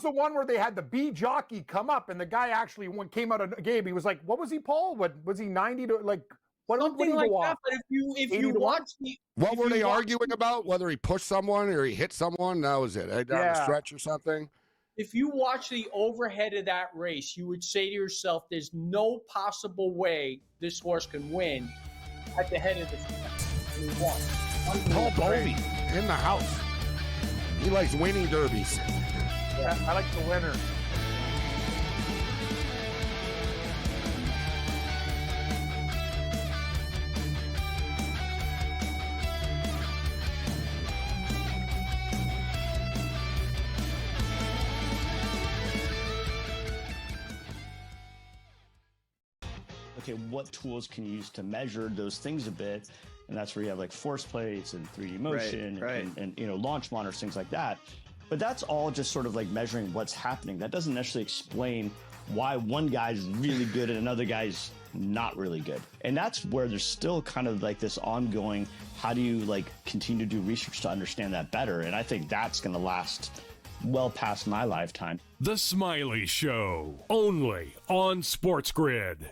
the one where they had the B jockey come up, and the guy actually came out of Gabe. He was like, "What was he, Paul? What was he 90 to like?" Something like that. But if you watch the, what were they arguing about? Whether he pushed someone or he hit someone? That was it. Down the stretch or something. If you watch the overhead of that race, you would say to yourself, "There's no possible way this horse can win at the head of the field." Paul Bovey in the house. He likes winning derbies. Yeah, I like the winner. Okay, what tools can you use to measure those things a bit? And that's where you have like force plates and 3D motion and launch monitors, things like that. But that's all just sort of like measuring what's happening. That doesn't necessarily explain why one guy's really good and another guy's not really good. And that's where there's still kind of like this ongoing, how do you like continue to do research to understand that better? And I think that's going to last well past my lifetime. The Smiley Show, only on SportsGrid.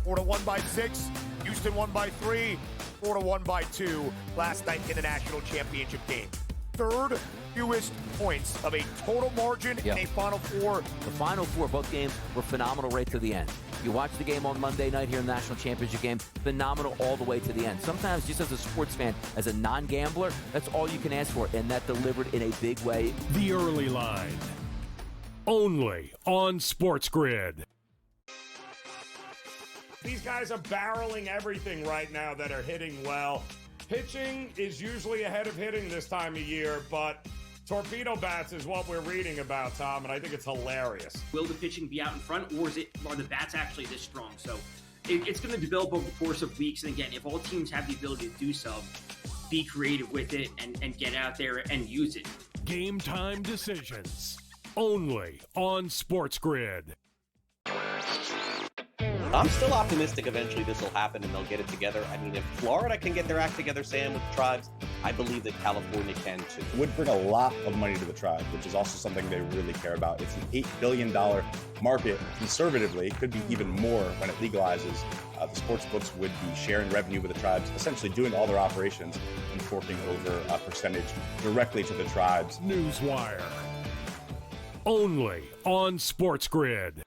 Florida won by 6. Houston won by 3. Florida won by 2 last night in the national championship game. Third fewest points of a total margin in a Final Four. The Final Four, both games were phenomenal right to the end. You watch the game on Monday night here in the national championship game, phenomenal all the way to the end. Sometimes just as a sports fan, as a non-gambler, that's all you can ask for, and that delivered in a big way. The early line, only on SportsGrid. These guys are barreling everything right now that are hitting well. Pitching is usually ahead of hitting this time of year, but torpedo bats is what we're reading about, Tom, and I think it's hilarious. Will the pitching be out in front, or are the bats actually this strong? So it's going to develop over the course of weeks. And again, if all teams have the ability to do so, be creative with it and get out there and use it. Game time decisions, only on SportsGrid. I'm still optimistic eventually this will happen and they'll get it together. I mean, if Florida can get their act together, Sam, with the tribes, I believe that California can too. It would bring a lot of money to the tribe, which is also something they really care about. It's an $8 billion market. Conservatively, it could be even more when it legalizes. The sports books would be sharing revenue with the tribes, essentially doing all their operations and forking over a percentage directly to the tribes. Newswire, only on SportsGrid.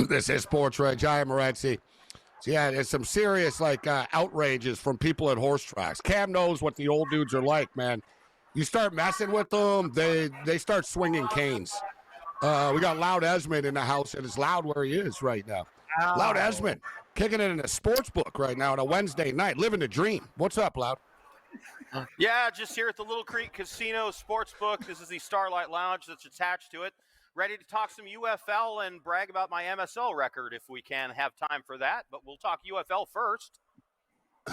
This is SportsRage. I am Morency. So yeah, there's some serious outrages from people at horse tracks. Cam knows what the old dudes are like, man. You start messing with them, they start swinging canes. We got Loud Esmond in the house, and it's loud where he is right now. Ow. Loud Esmond, kicking it in a sports book right now on a Wednesday night, living the dream. What's up, Loud? Yeah, just here at the Little Creek Casino Sportsbook. This is the Starlight Lounge that's attached to it. Ready to talk some UFL and brag about my MSL record if we can have time for that, but we'll talk UFL first.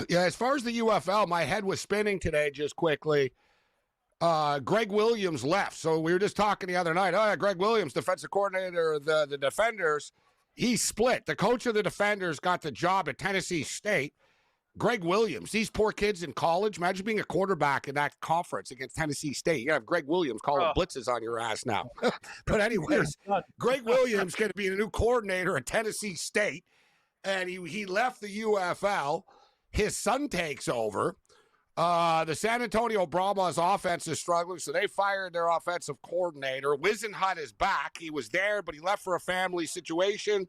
Yeah, as far as the UFL, my head was spinning today just quickly. Greg Williams left. So we were just talking the other night. Oh, yeah, Greg Williams, defensive coordinator of the Defenders. He split. The coach of the Defenders got the job at Tennessee State. Greg Williams, these poor kids in college. Imagine being a quarterback in that conference against Tennessee State. You have Greg Williams calling blitzes on your ass now. But anyways, Greg Williams going to be the new coordinator at Tennessee State. And he left the UFL. His son takes over. The San Antonio Brahmas offense is struggling, so they fired their offensive coordinator. Wisenhunt is back. He was there, but he left for a family situation.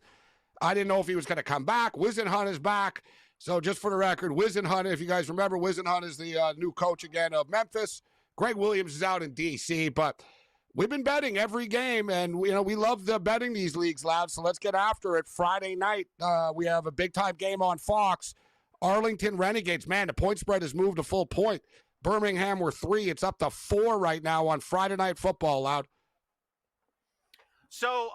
I didn't know if he was going to come back. Wisenhunt is back. So just for the record, Wisenhunt, if you guys remember, Wisenhunt is the new coach again of Memphis. Greg Williams is out in D.C., but we've been betting every game, and we love the betting these leagues, Loud, so let's get after it. Friday night, we have a big-time game on Fox. Arlington Renegades, man, the point spread has moved a full point. Birmingham were 3. It's up to 4 right now on Friday Night Football, Loud. So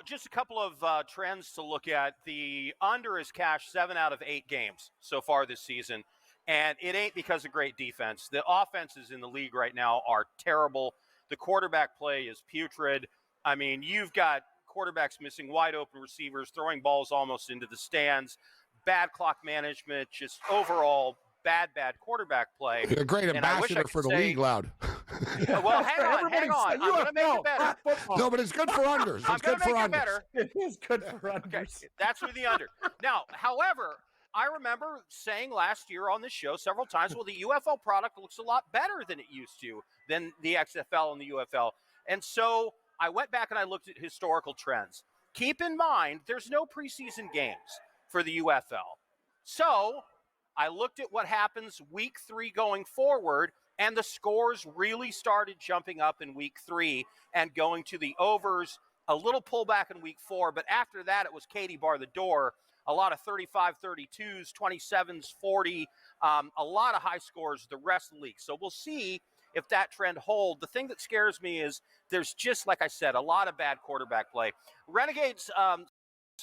just a couple of trends to look at. The under is cashed 7 out of 8 games so far this season, and it ain't because of great defense. The offenses in the league right now are terrible. The quarterback play is putrid. I mean, you've got quarterbacks missing wide open receivers, throwing balls almost into the stands, bad clock management, just overall bad quarterback play. You're a great ambassador for the league, Loud. Well, hang on. I'm going to make it better. No, but it's good for unders. It's good for unders. Better. It is good for unders. Okay, that's with the under. Now, however, I remember saying last year on this show several times, well, the UFL product looks a lot better than it used to, than the XFL and the UFL. And so I went back and I looked at historical trends. Keep in mind, there's no preseason games for the UFL. So I looked at what happens week 3 going forward, and the scores really started jumping up in week 3 and going to the overs, a little pullback in week 4, but after that it was Katie bar the door, a lot of 35-32s, 27s, 40, a lot of high scores the rest of the league. So we'll see if that trend holds. The thing that scares me is there's just, like I said, a lot of bad quarterback play. Renegades,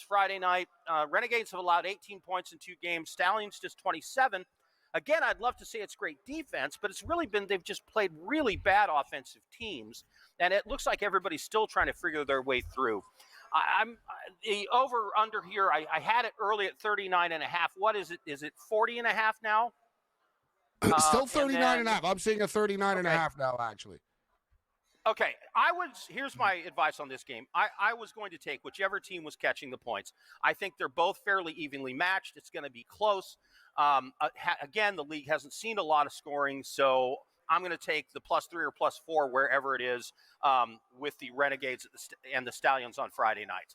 Friday night, Renegades have allowed 18 points in 2 games. Stallions just 27. Again, I'd love to say it's great defense, but it's really been they've just played really bad offensive teams, and it looks like everybody's still trying to figure their way through. I'm the over-under here, I had it early at 39.5. What is it? Is it 40.5 now? Still 39.5. I'm seeing a 39.5 now, actually. Okay, here's my advice on this game. I was going to take whichever team was catching the points. I think they're both fairly evenly matched. It's going to be close. Again, the league hasn't seen a lot of scoring, so I'm going to take the +3 or +4 wherever it is with the Renegades and the Stallions on Friday night.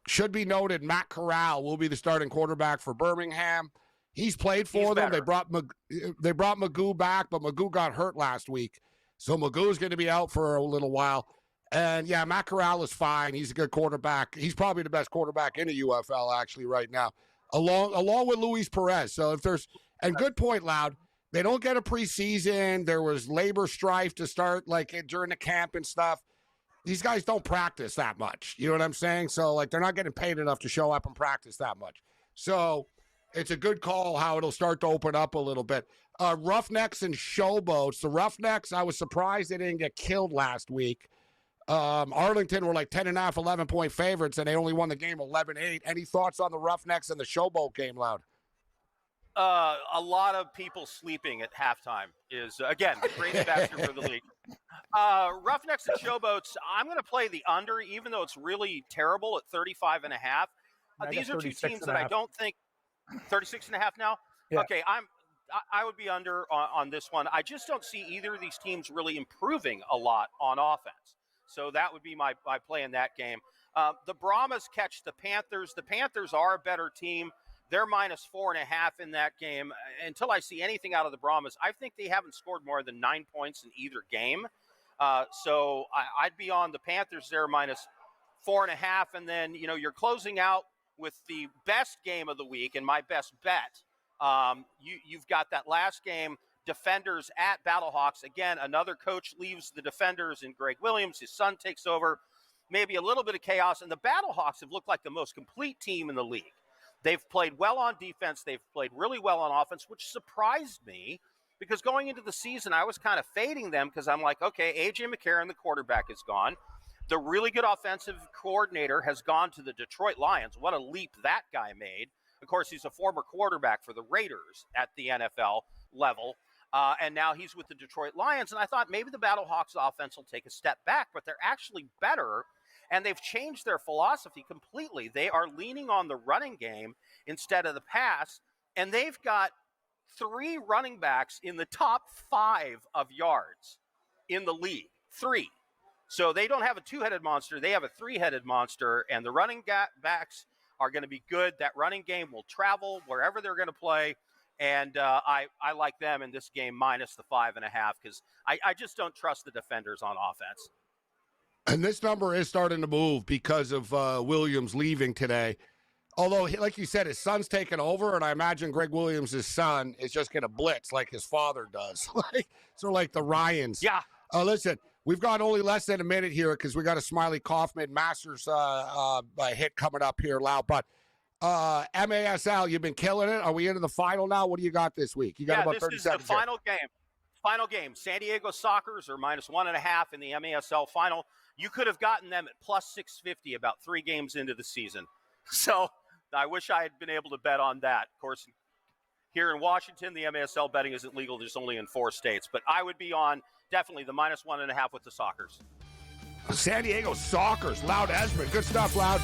Should be noted, Matt Corral will be the starting quarterback for Birmingham. He's played for them. They brought Magoo back, but Magoo got hurt last week. So Magoo's going to be out for a little while. And, yeah, Matt Corral is fine. He's a good quarterback. He's probably the best quarterback in the UFL, actually, right now, along with Luis Perez. So if there's – and good point, Loud. They don't get a preseason. There was labor strife to start, like, during the camp and stuff. These guys don't practice that much. You know what I'm saying? So, like, they're not getting paid enough to show up and practice that much. So it's a good call how it'll start to open up a little bit. Roughnecks and Showboats. The Roughnecks, I was surprised they didn't get killed last week. Arlington were like 10.5, 11-point favorites, and they only won the game 11-8. Any thoughts on the Roughnecks and the Showboat game, Loud? A lot of people sleeping at halftime is, again, the great ambassador for the league. Roughnecks and Showboats, I'm going to play the under, even though it's really terrible at 35.5. These are two teams that I don't think – 36.5 now? Yeah. Okay, I would be under on this one. I just don't see either of these teams really improving a lot on offense. So that would be my play in that game. The Brahmas catch the Panthers. The Panthers are a better team. They're -4.5 in that game. Until I see anything out of the Brahmas, I think they haven't scored more than 9 points in either game. So I'd be on the Panthers there -4.5. And then, you're closing out with the best game of the week and my best bet. You've got that last game, Defenders at Battlehawks. Again, another coach leaves the Defenders in Greg Williams. His son takes over. Maybe a little bit of chaos. And the Battlehawks have looked like the most complete team in the league. They've played well on defense. They've played really well on offense, which surprised me because going into the season, I was kind of fading them because I'm like, okay, A.J. McCarron, the quarterback, is gone. The really good offensive coordinator has gone to the Detroit Lions. What a leap that guy made. Of course, he's a former quarterback for the Raiders at the NFL level. And now he's with the Detroit Lions. And I thought maybe the Battlehawks offense will take a step back, but they're actually better. And they've changed their philosophy completely. They are leaning on the running game instead of the pass. And they've got 3 running backs in the top 5 of yards in the league. 3. So they don't have a 2-headed monster. They have a 3-headed monster. And the running backs are going to be good. That running game will travel wherever they're going to play. And I like them in this game minus the 5.5 because I just don't trust the defenders on offense. And this number is starting to move because of Williams leaving today. Although, like you said, his son's taken over, and I imagine Greg Williams' son is just going to blitz like his father does. Sort of like the Ryans. Yeah. Listen, we've got only less than a minute here because we got a Smiley Kaufman Masters hit coming up here, Lau. But MASL, you've been killing it. Are we into the final now? What do you got this week? You got about 30 seconds. This is the final game. Final game. San Diego Sockers are minus 1.5 in the MASL final. You could have gotten them at plus 650 about 3 games into the season. So I wish I had been able to bet on that. Of course, here in Washington, the MASL betting isn't legal. There's only in 4 states. But I would be on definitely the minus 1.5 with the Sockers. San Diego Sockers. Loud Esmond. Good stuff, Loud.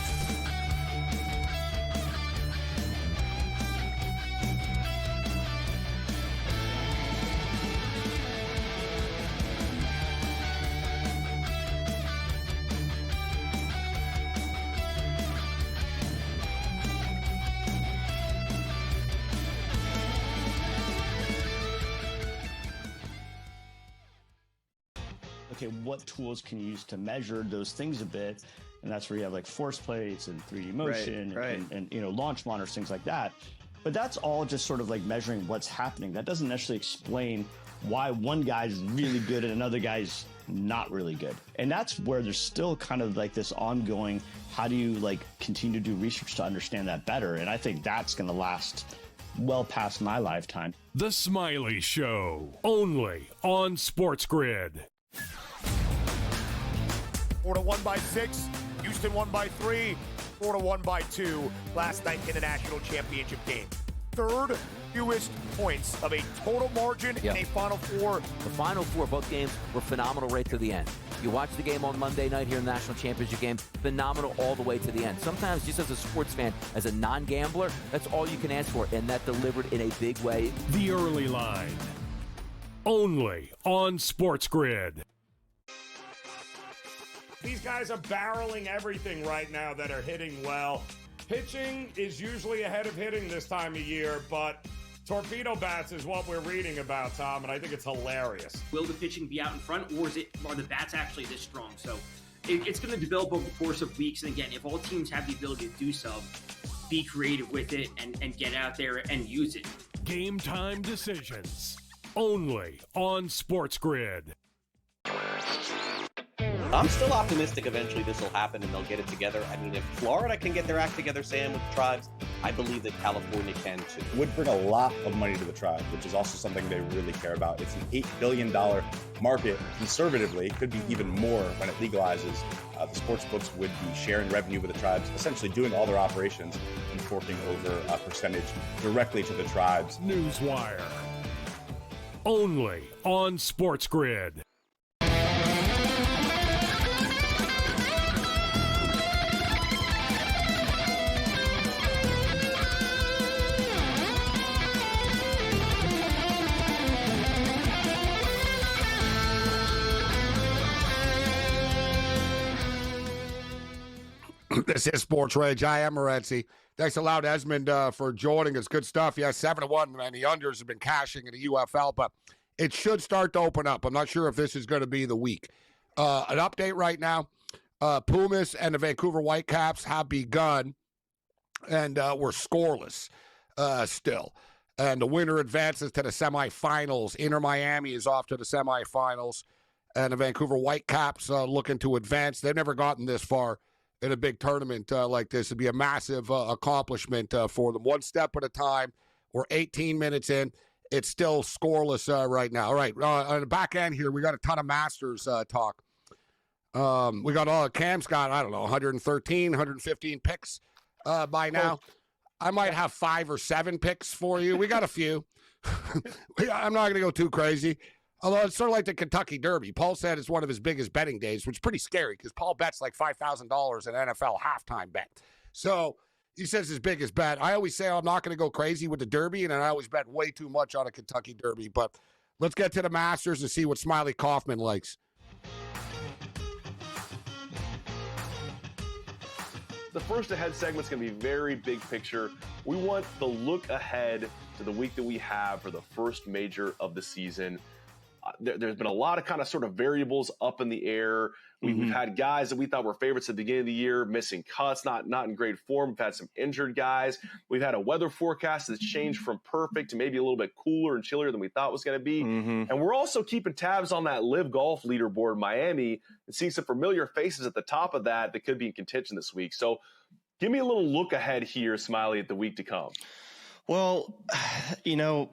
Okay, what tools can you use to measure those things a bit? And that's where you have like force plates and 3D motion and you know, launch monitors, things like that. But that's all just sort of like measuring what's happening. That doesn't necessarily explain why one guy's really good and another guy's not really good. And that's where there's still kind of like this ongoing, how do you like continue to do research to understand that better? And I think that's going to last well past my lifetime. The Smiley Show, only on SportsGrid. Florida won by 6. Houston won by 3. Florida won by 2 last night in the national championship game. 3rd fewest points of a total margin in a Final Four. The Final Four, both games were phenomenal right to the end. You watch the game on Monday night here in the national championship game, phenomenal all the way to the end. Sometimes just as a sports fan, as a non-gambler, that's all you can ask for, and that delivered in a big way. The Early Line, only on SportsGrid. These guys are barreling everything right now that are hitting well. Pitching is usually ahead of hitting this time of year, but torpedo bats is what we're reading about, Tom, and I think it's hilarious. Will the pitching be out in front, or are the bats actually this strong? So it's going to develop over the course of weeks. And again, if all teams have the ability to do so, be creative with it and get out there and use it. Game time decisions, only on SportsGrid. I'm still optimistic eventually this will happen and they'll get it together. I mean, if Florida can get their act together, Sam, with the tribes, I believe that California can too. It would bring a lot of money to the tribe, which is also something they really care about. It's an $8 billion market. Conservatively, it could be even more when it legalizes. The sports books would be sharing revenue with the tribes, essentially doing all their operations and forking over a percentage directly to the tribes. Newswire, only on SportsGrid. This is SportsRage. I am Morency. Thanks a lot, Esmond, for joining us. Good stuff. Yeah, 7-1, man. The unders have been cashing in the UFL, but it should start to open up. I'm not sure if this is going to be the week. An update right now. Pumas and the Vancouver Whitecaps have begun, and we're scoreless still. And the winner advances to the semifinals. Inter Miami is off to the semifinals, and the Vancouver Whitecaps looking to advance. They've never gotten this far in a big tournament like this. It'd be a massive accomplishment for them. One step at a time. We're 18 minutes in. It's still scoreless right now. All right, on the back end here, we got a ton of Masters talk. We got Cam's got, I don't know, 113, 115 picks by now. I might have 5 or 7 picks for you. We got a few. I'm not going to go too crazy. Although it's sort of like the Kentucky Derby. Paul said it's one of his biggest betting days, which is pretty scary because Paul bets like $5,000 an NFL halftime bet. So he says his biggest bet. I always say I'm not going to go crazy with the Derby, and I always bet way too much on a Kentucky Derby. But let's get to the Masters and see what Smiley Kaufman likes. The first ahead segment's going to be very big picture. We want the look ahead to the week that we have for the first major of the season. There's been a lot of kind of sort of variables up in the air. We've had guys that we thought were favorites at the beginning of the year missing cuts, not in great form. We've had some injured guys. We've had a weather forecast that's changed from perfect to maybe a little bit cooler and chillier than we thought it was going to be. And we're also keeping tabs on that Live Golf leaderboard in Miami and seeing some familiar faces at the top of that could be in contention this week. So give me a little look ahead here, Smiley, at the week to come. Well, you know,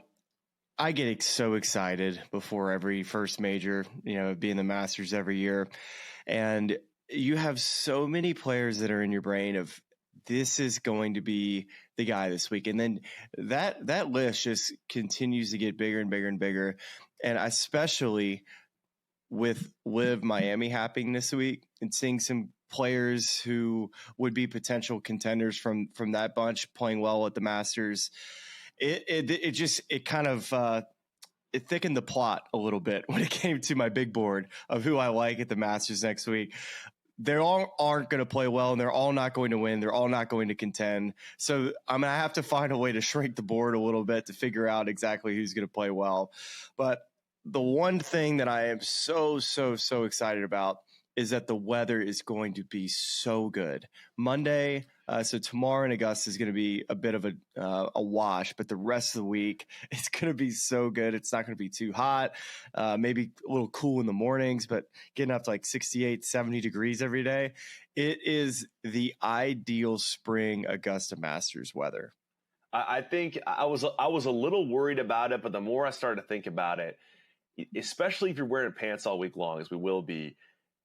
I get so excited before every first major, you know, being the Masters every year. And you have so many players that are in your brain of this is going to be the guy this week. And then that list just continues to get bigger and bigger and bigger. And especially with Live Miami happening this week and seeing some players who would be potential contenders from that bunch playing well at the Masters. It kind of it thickened the plot a little bit when it came to my big board of who I like at the Masters next week. They all aren't going to play well, and they're all not going to win. They're all not going to contend. So I'm going to have to find a way to shrink the board a little bit to figure out exactly who's going to play well. But the one thing that I am so excited about is that the weather is going to be so good. Monday, so tomorrow in Augusta is going to be a bit of a wash, but the rest of the week, it's going to be so good. It's not going to be too hot, maybe a little cool in the mornings, but getting up to like 68, 70 degrees every day. It is the ideal spring Augusta Masters weather. I think I was a little worried about it, but the more I started to think about it, especially if you're wearing pants all week long, as we will be,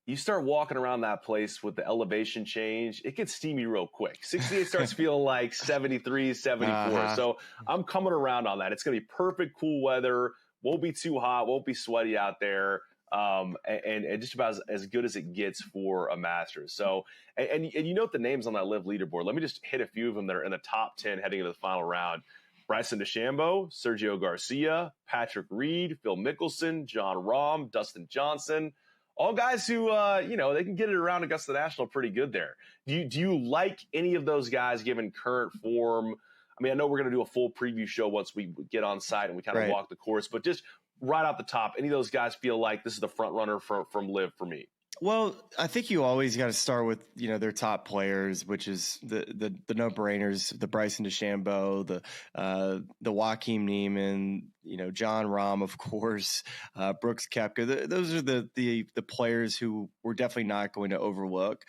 you start walking around that place with the elevation change, it gets steamy real quick. 68 starts feeling like 73, 74. So I'm coming around on that. It's going to be perfect cool weather. Won't be too hot. Won't be sweaty out there. And just about as good as it gets for a Masters. So, and you note the names on that Live leaderboard. Let me just hit a few of them that are in the top 10 heading into the final round. Bryson DeChambeau, Sergio Garcia, Patrick Reed, Phil Mickelson, John Rahm, Dustin Johnson. All guys who, they can get it around Augusta National pretty good there. Do you like any of those guys given current form? I mean, I know we're going to do a full preview show once we get on site and we kind of walk the course, but just right off the top, any of those guys feel like this is the front runner from Live for me? Well, I think you always got to start with, their top players, which is the no-brainers, the Bryson DeChambeau, the Joaquin Niemann, John Rahm, of course, Brooks Koepka. Those are the players who we're definitely not going to overlook.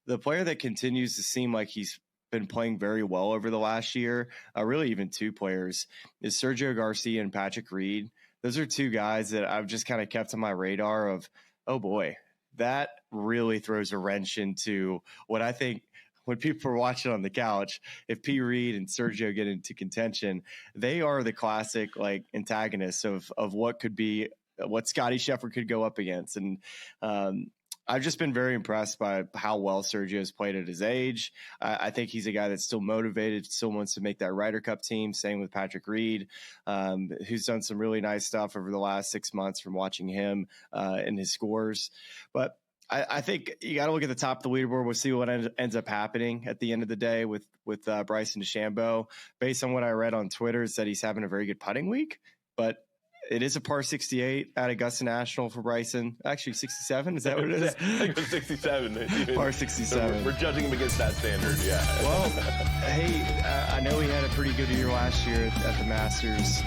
The player that continues to seem like he's been playing very well over the last year, really even two players, is Sergio Garcia and Patrick Reed. Those are two guys that I've just kind of kept on my radar of, oh boy, that really throws a wrench into what I think when people are watching on the couch, if P. Reed and Sergio get into contention, they are the classic antagonists of what could be what Scottie Scheffler could go up against. And I've just been very impressed by how well Sergio has played at his age. I think he's a guy that's still motivated, still wants to make that Ryder Cup team. Same with Patrick Reed, who's done some really nice stuff over the last 6 months from watching him and his scores. But I think you got to look at the top of the leaderboard. We'll see what ends up happening at the end of the day with Bryson DeChambeau. Based on what I read on Twitter, it said he's having a very good putting week, but it is a par 68 at Augusta National for Bryson. Actually, 67. Is that what it is? I think it's 67. Par 67. We're judging him against that standard, yeah. Well, hey, I know he had a pretty good year last year at the Masters.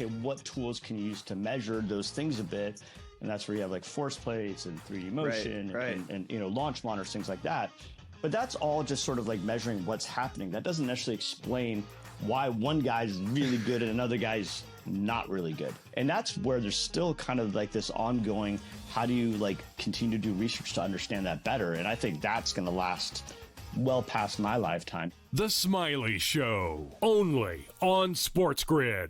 okay, what tools can you use to measure those things a bit? And that's where you have like force plates and 3D motion and you know, launch monitors, things like that. But that's all just sort of like measuring what's happening. That doesn't necessarily explain why one guy's really good and another guy's not really good. And that's where there's still kind of like this ongoing, how do you like continue to do research to understand that better? And I think that's going to last well past my lifetime. The Smiley Show, only on SportsGrid.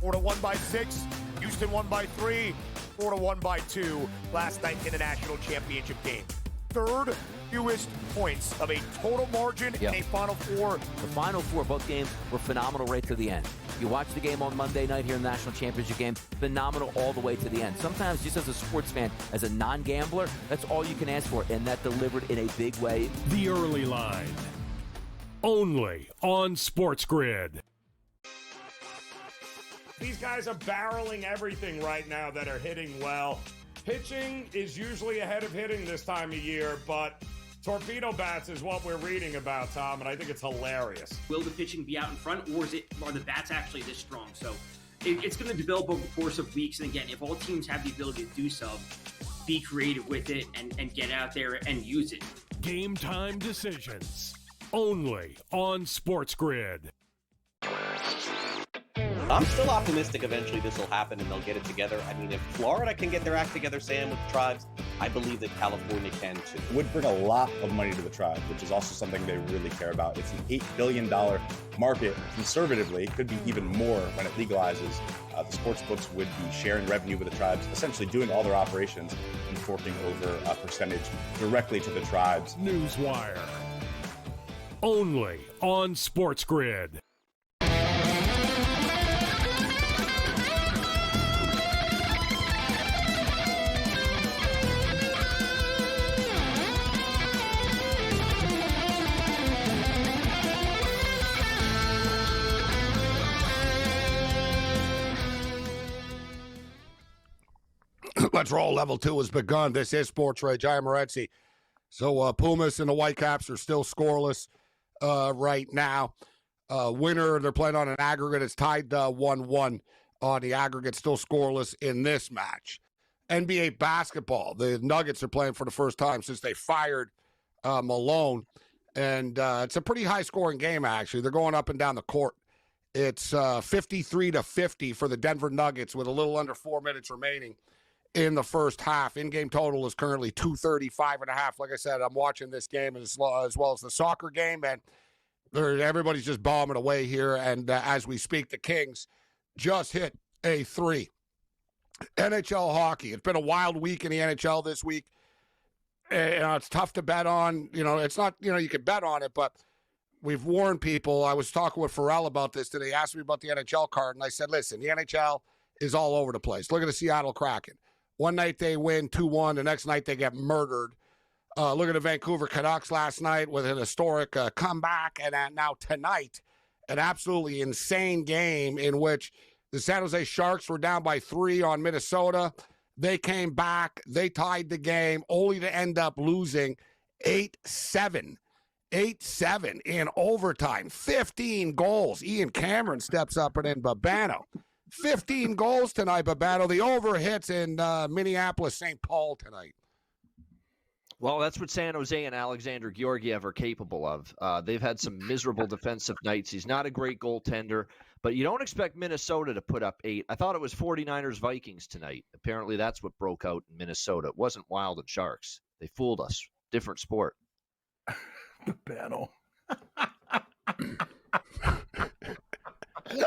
Florida won by 6, Houston won by 3, Florida won by 2 last night's international championship game. Third fewest points of a total margin in a Final Four. The Final Four, both games were phenomenal right to the end. You watch the game on Monday night here in the National Championship game, phenomenal all the way to the end. Sometimes just as a sports fan, as a non-gambler, that's all you can ask for, and that delivered in a big way. The Early Line, only on SportsGrid. These guys are barreling everything right now that are hitting well. Pitching is usually ahead of hitting this time of year, but torpedo bats is what we're reading about, Tom, and I think it's hilarious. Will the pitching be out in front, or are the bats actually this strong? So it's going to develop over the course of weeks. And again, if all teams have the ability to do so, be creative with it and get out there and use it. Game time decisions, only on SportsGrid. I'm still optimistic eventually this will happen and they'll get it together. I mean, if Florida can get their act together, Sam, with the tribes, I believe that California can too. It would bring a lot of money to the tribe, which is also something they really care about. It's an $8 billion market. Conservatively, it could be even more when it legalizes. The sports books would be sharing revenue with the tribes, essentially doing all their operations and forking over a percentage directly to the tribes. Newswire, only on SportsGrid. Let's roll. Level 2 has begun. This is SportsRage. I am Morency. So Pumas and the Whitecaps are still scoreless right now. Winner, they're playing on an aggregate. It's tied 1-1 on the aggregate, still scoreless in this match. NBA basketball. The Nuggets are playing for the first time since they fired Malone. And it's a pretty high-scoring game, actually. They're going up and down the court. It's 53-50 for the Denver Nuggets with a little under 4 minutes remaining in the first half. In-game total is currently 235.5. Like I said, I'm watching this game as well as the soccer game, and everybody's just bombing away here. And as we speak, the Kings just hit a 3. NHL hockey. It's been a wild week in the NHL this week. It's tough to bet on. It's not, you can bet on it, but we've warned people. I was talking with Pharrell about this today. He asked me about the NHL card, and I said, listen, the NHL is all over the place. Look at the Seattle Kraken. One night they win 2-1. The next night they get murdered. Look at the Vancouver Canucks last night with an historic comeback. And now tonight, an absolutely insane game in which the San Jose Sharks were down by 3 on Minnesota. They came back. They tied the game only to end up losing 8-7. 8-7 in overtime. 15 goals. Ian Cameron steps up and in Babano. 15 goals tonight, Babano. The over hits in Minneapolis, St. Paul tonight. Well, that's what San Jose and Alexander Georgiev are capable of. They've had some miserable defensive nights. He's not a great goaltender, but you don't expect Minnesota to put up 8. I thought it was 49ers-Vikings tonight. Apparently that's what broke out in Minnesota. It wasn't Wild and Sharks. They fooled us. Different sport. Babano.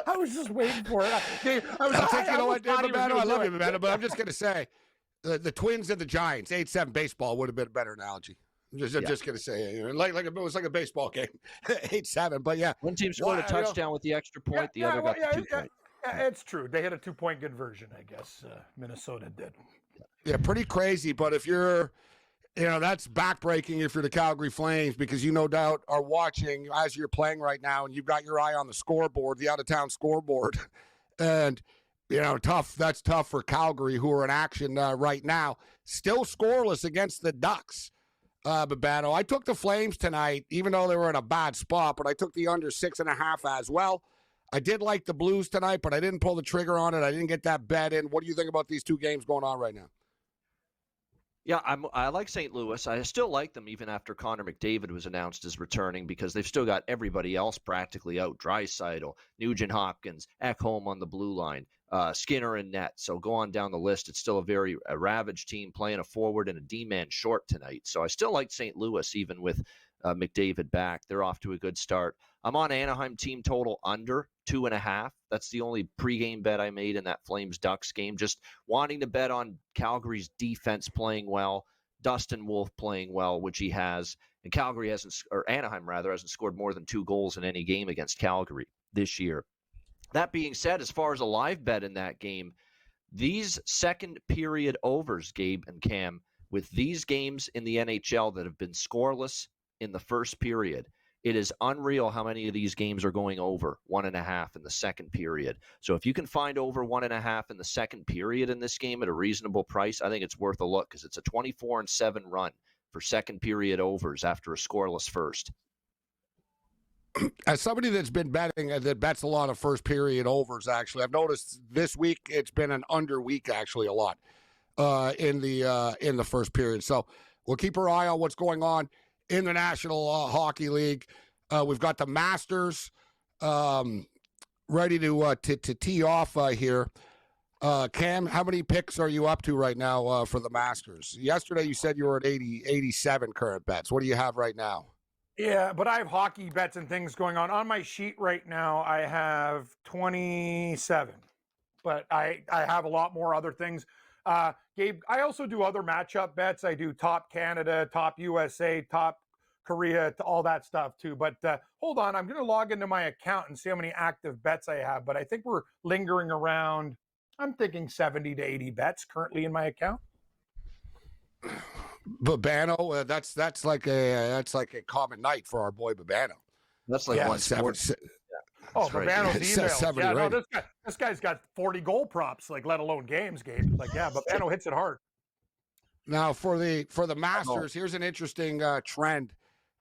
I was just waiting for it. I love you, Babano, but I'm just going to say the Twins and the Giants, 8-7 baseball would have been a better analogy. I'm just going to say, it was like a baseball game, 8-7. But yeah, one team scored a touchdown with the extra point, the other got the 2 point. It's true. They had a 2-point conversion, I guess. Minnesota did. Yeah, pretty crazy. But if you're, that's backbreaking if you're the Calgary Flames, because you no doubt are watching as you're playing right now, and you've got your eye on the scoreboard, the out-of-town scoreboard. And, tough. That's tough for Calgary, who are in action right now. Still scoreless against the Ducks, Babano. I took the Flames tonight, even though they were in a bad spot, but I took the under 6.5 as well. I did like the Blues tonight, but I didn't pull the trigger on it. I didn't get that bet in. What do you think about these two games going on right now? Yeah, I like St. Louis. I still like them even after Connor McDavid was announced as returning because they've still got everybody else practically out. Draisaitl, Nugent-Hopkins, Ekholm on the blue line, Skinner and net. So go on down the list. It's still a ravaged team playing a forward and a D-man short tonight. So I still like St. Louis even with McDavid back. They're off to a good start. I'm on Anaheim team total under 2.5. That's the only pregame bet I made in that Flames-Ducks game. Just wanting to bet on Calgary's defense playing well, Dustin Wolf playing well, which he has, and Anaheim hasn't scored more than 2 goals in any game against Calgary this year. That being said, as far as a live bet in that game, these second period overs, Gabe and Cam, with these games in the NHL that have been scoreless in the first period, it is unreal how many of these games are going over 1.5 in the second period. So if you can find over 1.5 in the second period in this game at a reasonable price, I think it's worth a look because it's a 24-7 run for second period overs after a scoreless first. As somebody that's been betting, that bets a lot of first period overs, actually, I've noticed this week it's been an under week actually a lot in the first period. So we'll keep our eye on what's going on in the National Hockey League. We've got the Masters ready to tee off here. Cam, how many picks are you up to right now for the Masters? Yesterday you said you were at 87 current bets. What do you have right now? Yeah, but I have hockey bets and things going on. On my sheet right now, I have 27, but I have a lot more other things. Gabe, I also do other matchup bets. I do top Canada, top USA, top Korea, all that stuff too. But hold on, I'm going to log into my account and see how many active bets I have. But I think we're lingering around, I'm thinking 70 to 80 bets currently in my account. Babano, that's like a common night for our boy Babano. That's like 170. Oh, Babano's emails. Yeah, no, right. this guy's got 40 goal props, like let alone games, Gabe. Like, yeah, Babano hits it hard. Now for the Masters, here's an interesting trend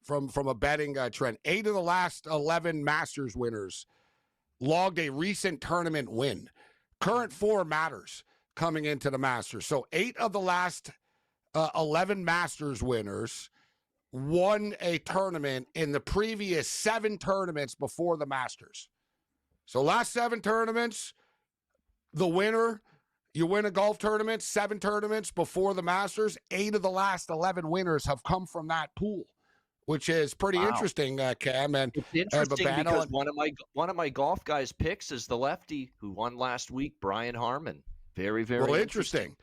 from a betting trend. 8 of the last 11 Masters winners logged a recent tournament win. Current 4 matters coming into the Masters. So 8 of the last 11 Masters winners won a tournament in the previous 7 tournaments before the Masters. So last 7 tournaments, the winner, you win a golf tournament, 7 tournaments before the Masters, 8 of the last 11 winners have come from that pool, which is pretty interesting, Cam. And it's interesting because one of my golf guys' picks is the lefty who won last week, Brian Harmon. Very, very interesting.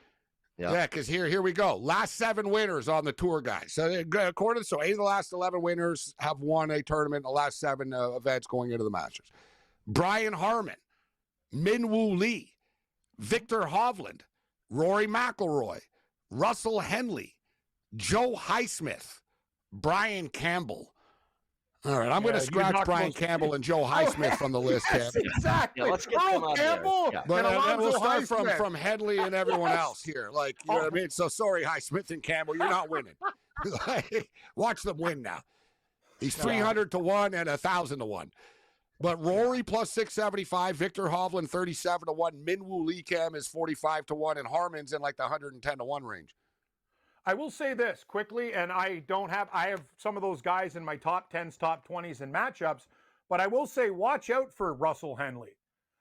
Yeah, because here we go. Last 7 winners on the tour, guys. So 8 of the last 11 winners have won a tournament in the last 7 events going into the Masters. Brian Harmon, Min-Woo Lee, Victor Hovland, Rory McIlroy, Russell Henley, Joe Highsmith, Brian Campbell. All right, I'm going to scratch Brian Campbell and Joe Highsmith from the list, Cam. Exactly. Yeah, let's get them on Campbell, there. Yeah. But we'll start from Henley and everyone else here. Like, you know what I mean? So sorry, Highsmith and Campbell, you're not winning. Watch them win now. He's 300 to 1 and 1,000 to 1. But Rory plus 675, Victor Hovland 37 to 1, Min-Woo Lee Cam is 45 to 1, and Harmon's in like the 110 to 1 range. I will say this quickly, and I have some of those guys in my top 10s, top 20s, and matchups, but I will say watch out for Russell Henley.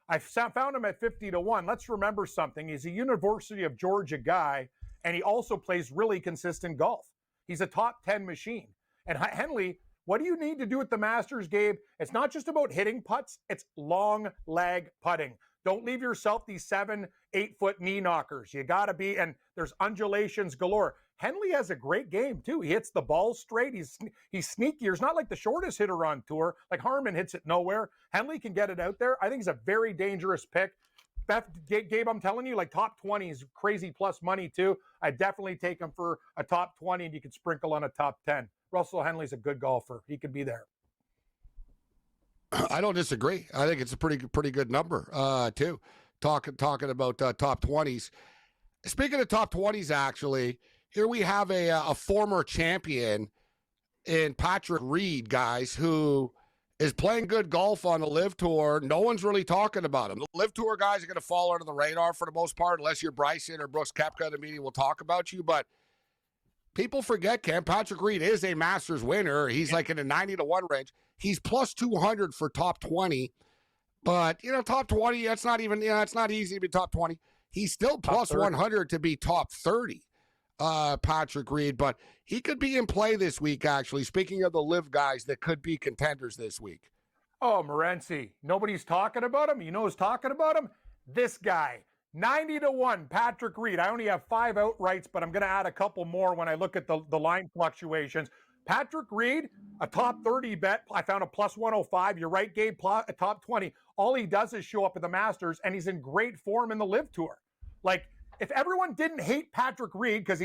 I found him at 50 to 1. Let's remember something. He's a University of Georgia guy, and he also plays really consistent golf. He's a top 10 machine. And Henley, what do you need to do at the Masters, Gabe? It's not just about hitting putts, it's long leg putting. Don't leave yourself these 7-8 foot knee knockers. You got to be, and there's undulations galore. Henley has a great game too. He hits the ball straight. He's sneaky. He's not like the shortest hitter on tour. Like Harmon hits it nowhere. Henley can get it out there. I think he's a very dangerous pick. Gabe, I'm telling you, like top 20 is crazy plus money too. I definitely take him for a top 20, and you can sprinkle on a top 10. Russell Henley's a good golfer. He could be there. I don't disagree. I think it's a pretty good number too. Talking about top 20s. Speaking of top 20s, actually, here we have a former champion in Patrick Reed, guys, who is playing good golf on the Live Tour. No one's really talking about him. The Live Tour guys are going to fall under the radar for the most part, unless you're Bryson or Brooks Koepka. The media will talk about you, but people forget, Cam, Patrick Reed is a Masters winner. He's like in the 90-1 range. He's plus 200 for top 20, but, top 20, that's not even, it's not easy to be top 20. He's still plus 100 to be top 30, Patrick Reed, but he could be in play this week, actually. Speaking of the Live guys that could be contenders this week. Oh, Morency. Nobody's talking about him. You know who's talking about him? This guy. 90-1, Patrick Reed. I only have 5 outrights, but I'm going to add a couple more when I look at the line fluctuations. Patrick Reed, a top 30 bet. I found a plus 105. You're right, Gabe, a top 20. All he does is show up at the Masters, and he's in great form in the Live Tour. Like, if everyone didn't hate Patrick Reed because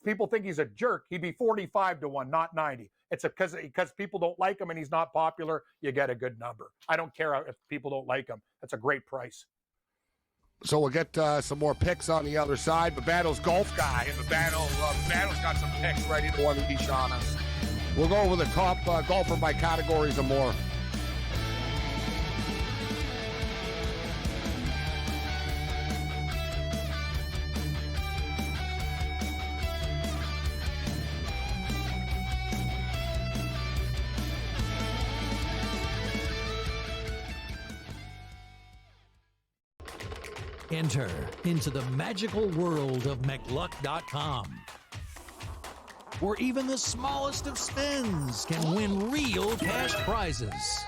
people think he's a jerk, he'd be 45-1, not 90. It's because people don't like him and he's not popular, you get a good number. I don't care if people don't like him. That's a great price. So we'll get some more picks on the other side. Babano's golf guy, and Babano's got some picks ready to unleash on us. We'll go over the top golfer by categories and more. Enter into the magical world of McLuck.com, where even the smallest of spins can win real cash prizes.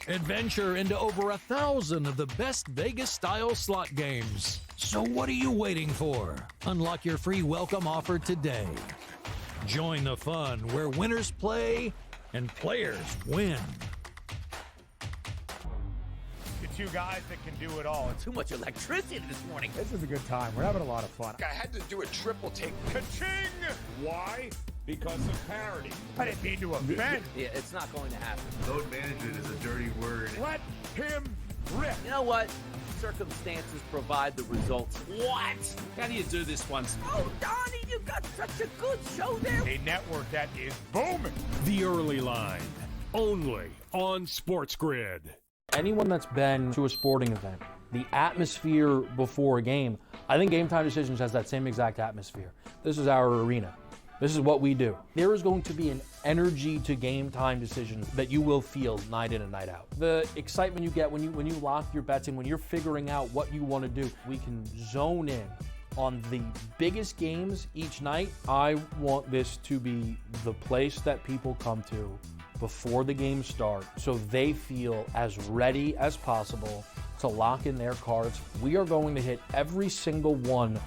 Adventure into over 1,000 of the best Vegas-style slot games. So what are you waiting for? Unlock your free welcome offer today. Join the fun where winners play and players win. Two guys that can do it all. Too much electricity this morning. This is a good time. We're having a lot of fun. I had to do a triple take. Ka-ching! Why? Because of parity. I didn't mean to offend. Yeah, it's not going to happen. Load management is a dirty word. Let him rip. You know what? Circumstances provide the results. What? How do you do this once? Oh, Donnie, you got such a good show there. A network that is booming. The Early Line, only on SportsGrid. Anyone that's been to a sporting event, the atmosphere before a game, I think Game Time Decisions has that same exact atmosphere. This is our arena. This is what we do. There is going to be an energy to Game Time Decisions that you will feel night in and night out. The excitement you get when you lock your bets in, when you're figuring out what you want to do, we can zone in on the biggest games each night. I want this to be the place that people come to before the games start so they feel as ready as possible to lock in their cards. We are going to hit every single one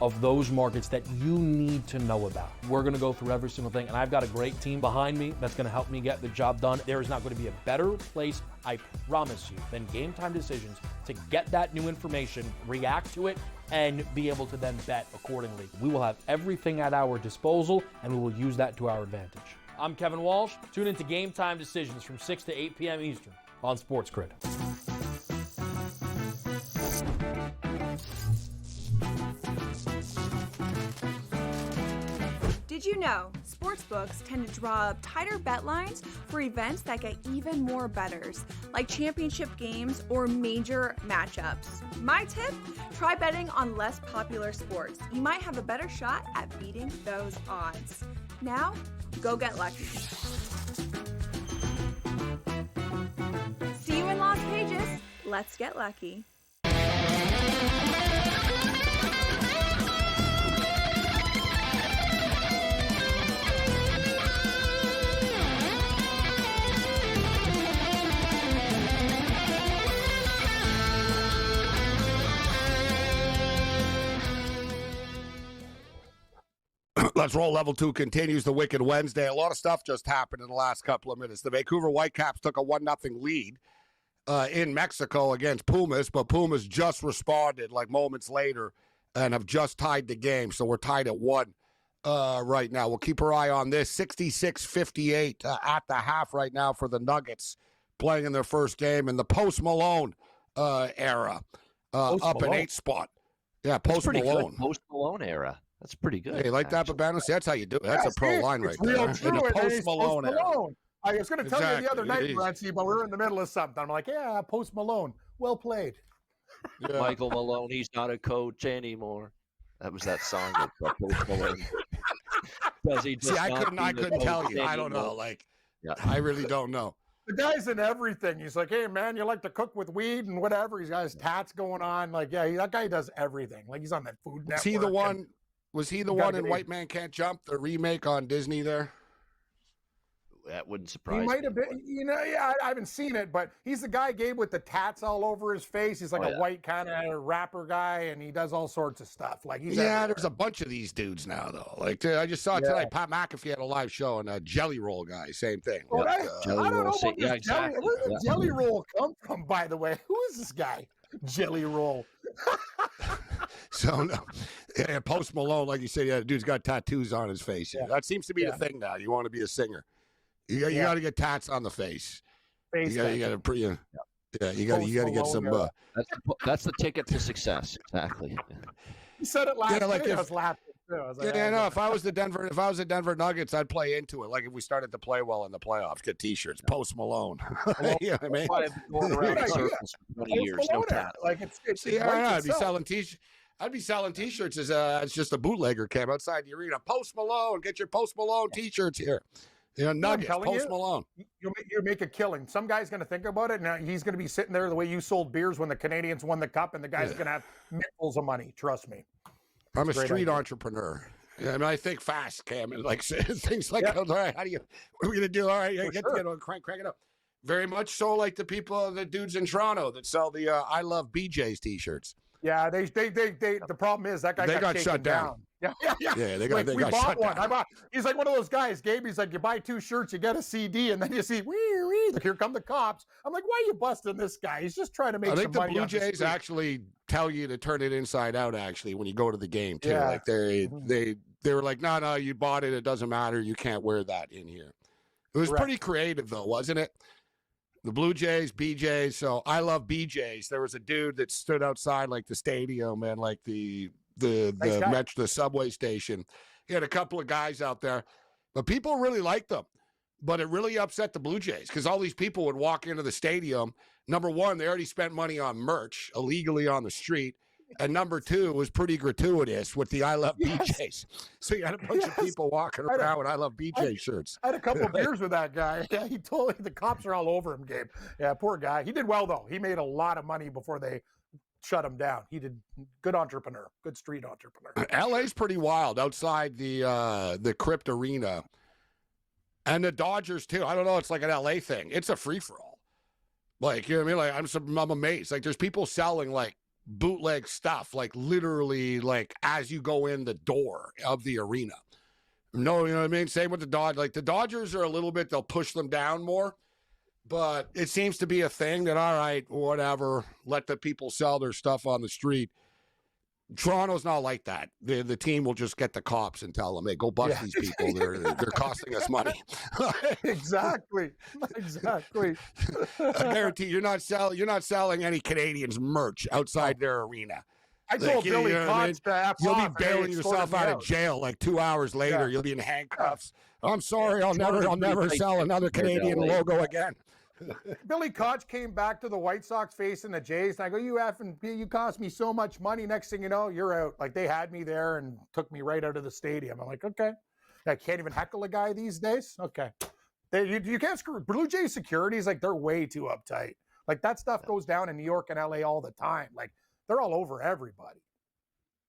of those markets that you need to know about. We're going to go through every single thing, and I've got a great team behind me that's going to help me get the job done. There is not going to be a better place, I promise you, than Game Time Decisions to get that new information, react to it, and be able to then bet accordingly. We will have everything at our disposal, and we will use that to our advantage. I'm Kevin Walsh. Tune into Game Time Decisions from 6 to 8 p.m. Eastern on SportsGrid. Did you know sportsbooks tend to draw up tighter bet lines for events that get even more bettors, like championship games or major matchups? My tip? Try betting on less popular sports. You might have a better shot at beating those odds. Now, go get lucky. See you in Las Vegas. Let's get lucky. Let's roll. Level 2 continues the Wicked Wednesday. A lot of stuff just happened in the last couple of minutes. The Vancouver Whitecaps took a 1-0 lead in Mexico against Pumas, but Pumas just responded like moments later and have just tied the game. So we're tied at 1 right now. We'll keep our eye on this. 66-58 at the half right now for the Nuggets playing in their first game in the post-Malone era. Up an 8 spot. Yeah, post-Malone. Post-Malone era. That's pretty good. Hey, like that, Babano? See, that's how you do it. That's a pro line right there. Real true. In the And Post he's Malone era. I was going to tell you the other night, Exactly. Morency, but we were in the middle of something. I'm like, yeah, Post Malone. Well played. Yeah. Michael Malone, he's not a coach anymore. That was that song that Post Malone. Does he just See, I not couldn't be the tell coach you. I don't know. anymore? Like, Yeah. I really don't know. The guy's in everything. He's like, hey, man, you like to cook with weed and whatever. He's got his tats going on. Like, yeah, that guy does everything. Like, he's on that Food Network. Was he the one? Was he the You gotta one in get White Man Can't Jump, the remake on Disney there? That wouldn't surprise He me. might have been, I haven't seen it, but he's the guy, Gabe, with the tats all over his face. He's like a white kind of rapper guy, and he does all sorts of stuff. Like he's everywhere. There's a bunch of these dudes now, though. Like I just saw tonight, Pat McAfee had a live show, and a Jelly Roll guy, same thing. Well, Like, I don't know about this exactly. Where did Jelly Roll come from, by the way? Who is this guy? Jelly Roll. So no, Post Malone, like you said, the dude's got tattoos on his face. Yeah. That seems to be the thing now. You want to be a singer, you got to get tats on the face. You got to you got to get some. That's the ticket to success. Exactly. He said it last like night. I if- was laughing too. I was like, no. If I was the Denver Nuggets, I'd play into it. Like if we started to play well in the playoffs, get T-shirts. Post Malone. You know what I mean? I've been going around in circles for 20 years. No tats. Like it's I'd be selling T-shirts. I'd be selling T-shirts as just a bootlegger came outside the arena. Post Malone, get your Post Malone T-shirts here. Nuggets, Post Malone. You make a killing. Some guy's going to think about it. Now he's going to be sitting there the way you sold beers when the Canadians won the cup, and the guy's going to have nickels of money. Trust me. I'm a Great street idea. entrepreneur. Yeah, I mean, I think fast, Cam, and like things like, all right, what are we gonna do? All right, get crank it up. Very much so, like the dudes in Toronto that sell the "I Love BJ's" T-shirts. Yeah, they. The problem is that guy got shut down. Yeah. Yeah, they Like, got we shut bought one. down. He's like one of those guys, Gabe. He's like, you buy 2 shirts, you get a CD, and then you see, wee, like, here come the cops. I'm like, why are you busting this guy? He's just trying to make I some think the money. Blue off the Jays street. actually tell you to turn it inside out. Actually, when you go to the game too, Yeah. like they were like, no, you bought it. It doesn't matter. You can't wear that in here. It was pretty creative though, wasn't it? The Blue Jays, BJs. So I love BJs. There was a dude that stood outside like the stadium and like the subway station. He had a couple of guys out there, but people really liked them. But it really upset the Blue Jays because all these people would walk into the stadium. Number one, they already spent money on merch illegally on the street. And number two, it was pretty gratuitous with the I Love BJs. So you had a bunch of people walking around with I Love BJ shirts. I had a couple of beers with that guy. Yeah, he told me the cops are all over him, Gabe. Yeah, poor guy. He did well though. He made a lot of money before they shut him down. He did good entrepreneur, good street entrepreneur. LA's pretty wild outside the Crypt Arena. And the Dodgers too. I don't know, it's like an LA thing. It's a free-for-all. Like, you know what I mean? Like I'm amazed. Like there's people selling like bootleg stuff, like literally like as you go in the door of the arena. No, you know what I mean? Same with the Dodgers. Like the Dodgers are a little bit, they'll push them down more. But it seems to be a thing that, all right, whatever, let the people sell their stuff on the street. Toronto's not like that. The team will just get the cops and tell them, hey, go bust these people. They're costing us money. Exactly. I guarantee you're not selling any Canadians merch outside their arena. I told Billy Cox to F you'll off, be and bailing they yourself escorted me out of jail like 2 hours later. Yeah. You'll be in handcuffs. I'm sorry, I'll never sell another Canadian logo again. Billy Koch came back to the White Sox facing the Jays, and I go, you cost me so much money. Next thing you know, you're out. Like they had me there and took me right out of the stadium. I'm like, okay. I can't even heckle a guy these days. Okay. You can't screw Blue Jays security is like they're way too uptight. Like that stuff goes down in New York and LA all the time. Like they're all over everybody.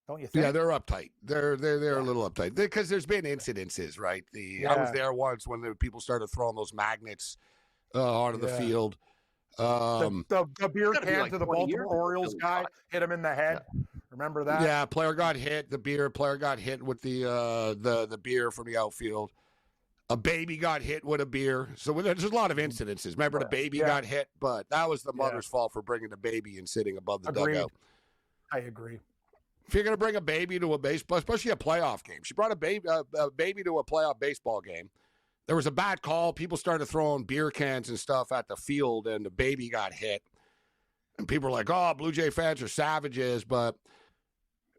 Don't you think? Yeah, they're uptight. They're a little uptight because there's been incidences, right? I was there once when the people started throwing those magnets onto the field. The beer can to the Baltimore Orioles guy hit him in the head. Remember that? Yeah, player got hit. Player got hit with the beer from the outfield. A baby got hit with a beer. So there's a lot of incidences. Remember the baby got hit, but that was the mother's fault for bringing the baby and sitting above the dugout. I agree. If you're going to bring a baby to a baseball, especially a playoff game, she brought a baby to a playoff baseball game. There was a bad call. People started throwing beer cans and stuff at the field, and the baby got hit. And people were like, oh, Blue Jay fans are savages. But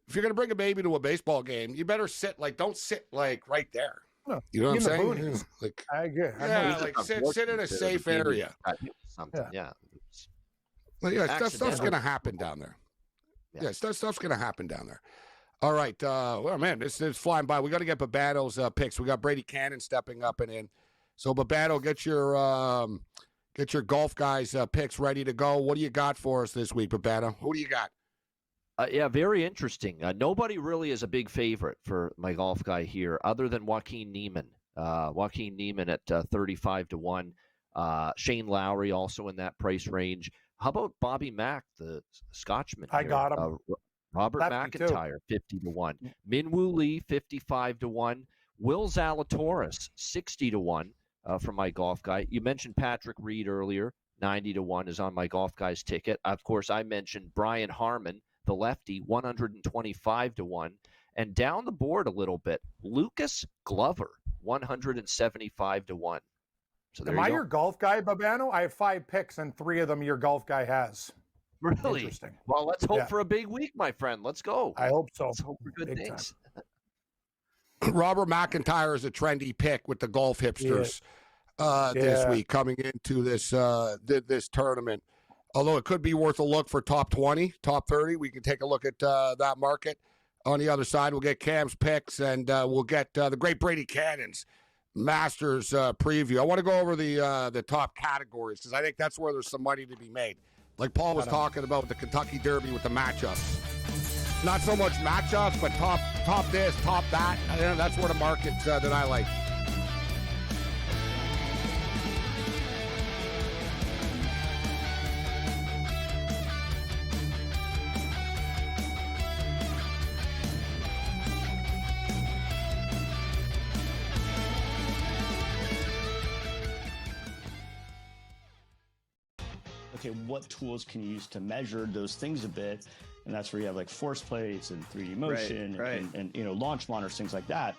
if you're going to bring a baby to a baseball game, you better sit don't sit right there. No, You know what I'm saying? boonies. I agree. Sit in a safe area. Something, yeah. Well, yeah, stuff's going to happen down there. Yeah, stuff's going to happen down there. All right. Well, man, this is flying by. We got to get Babato's picks. We got Brady Cannon stepping up and in. So, Babato, get your golf guys' picks ready to go. What do you got for us this week, Babato? Who do you got? Yeah, very interesting. Nobody really is a big favorite for my golf guy here other than Joaquin Niemann. Joaquin Niemann at 35-1. Shane Lowry also in that price range. How about Bobby Mack, the Scotchman? I got him. Robert McIntyre, 50-1. Minwoo Lee, 55-1. Will Zalatoris, 60-1 for my golf guy. You mentioned Patrick Reed earlier. 90-1 is on my golf guy's ticket. Of course, I mentioned Brian Harmon, the lefty, 125-1. And down the board a little bit, Lucas Glover, 175-1. So there Am I your golf guy, Babano? I have 5 picks, and 3 of them your golf guy has. Really? Interesting. Well, let's hope for a big week, my friend. Let's go. I hope so. Let's hope for good Big things. Robert McIntyre is a trendy pick with the golf hipsters this week coming into this tournament. Although it could be worth a look for top 20, top 30. We can take a look at that market. On the other side, we'll get Cam's picks, and we'll get the great Brady Cannon's Masters preview. I want to go over the top categories because I think that's where there's some money to be made. Like Paul was talking about the Kentucky Derby with the matchups. Not so much matchups, but top this, top that. That's where the market that I like. Okay, what tools can you use to measure those things a bit? And that's where you have like force plates and 3D motion and launch monitors, things like that.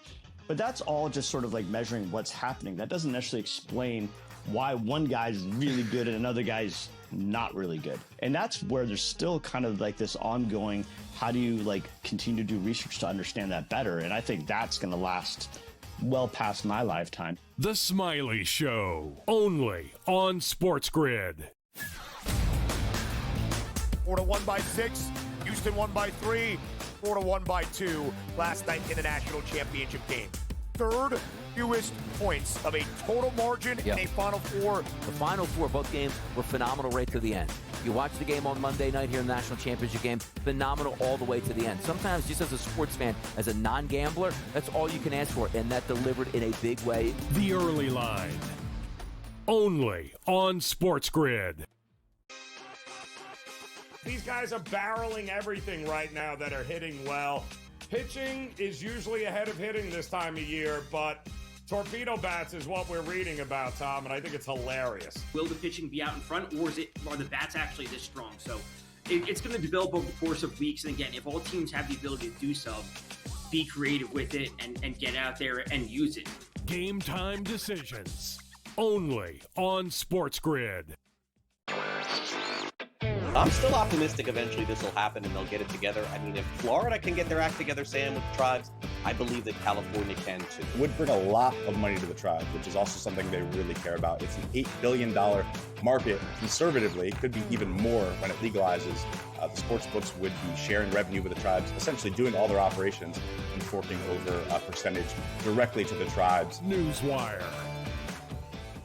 But that's all just sort of like measuring what's happening. That doesn't necessarily explain why one guy's really good and another guy's not really good. And that's where there's still kind of like this ongoing, how do you like continue to do research to understand that better? And I think that's going to last well past my lifetime. The Smiley Show, only on SportsGrid. Florida won by 6. Houston won by 3. Florida won by 2 last night in the national championship game. Third fewest points of a total margin in a Final Four. The Final Four, both games were phenomenal right to the end. You watch the game on Monday night here in the national championship game, phenomenal all the way to the end. Sometimes just as a sports fan, as a non-gambler, that's all you can ask for, and that delivered in a big way. The Early Line, only on SportsGrid. These guys are barreling everything right now that are hitting well. Pitching is usually ahead of hitting this time of year, but torpedo bats is what we're reading about, Tom, and I think it's hilarious. Will the pitching be out in front, or are the bats actually this strong? So it's going to develop over the course of weeks. And again, if all teams have the ability to do so, be creative with it and get out there and use it. Game time decisions, only on SportsGrid. I'm still optimistic eventually this will happen and they'll get it together. I mean, if Florida can get their act together, Sam, with the tribes, I believe that California can too. It would bring a lot of money to the tribes, which is also something they really care about. It's an $8 billion market. Conservatively, it could be even more when it legalizes. The sports books would be sharing revenue with the tribes, essentially doing all their operations and forking over a percentage directly to the tribes. Newswire,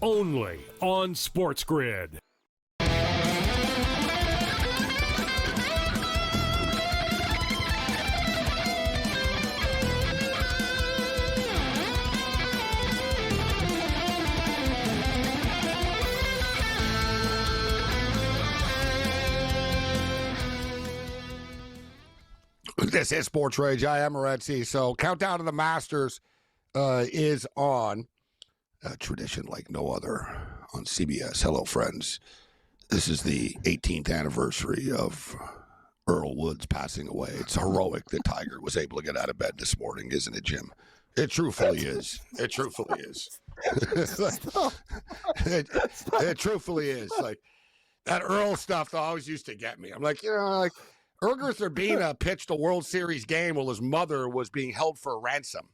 only on SportsGrid. This is SportsRage. I am Morency. So Countdown to the Masters is on. A tradition like no other on CBS. Hello, friends. This is the 18th anniversary of Earl Woods passing away. It's heroic that Tiger was able to get out of bed this morning, isn't it, Jim? It truthfully is. It truthfully is. It truthfully is. Like, that Earl stuff always used to get me. I'm like, Erger Thurbina pitched a World Series game while his mother was being held for ransom.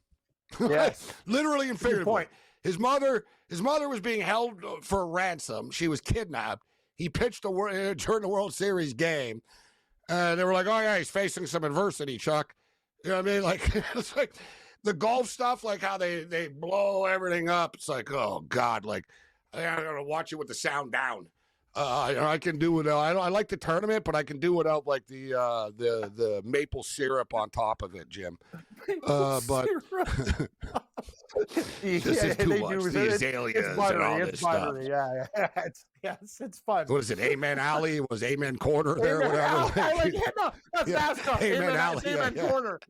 Yes. Literally and figuratively. His mother was being held for ransom. She was kidnapped. He pitched during the World Series game. They were like, oh, yeah, he's facing some adversity, Chuck. You know what I mean? Like, it's like the golf stuff, like how they blow everything up. It's like, oh, God, like, I got to watch it with the sound down. I can do without. I like the tournament, but I can do without like the maple syrup on top of it, Jim. But this is too much. The azaleas and all this stuff. Yeah. It's fun. What is it? Amen Alley? Was Amen Corner there? Or whatever. That's NASCAR. Amen Alley. Amen Corner.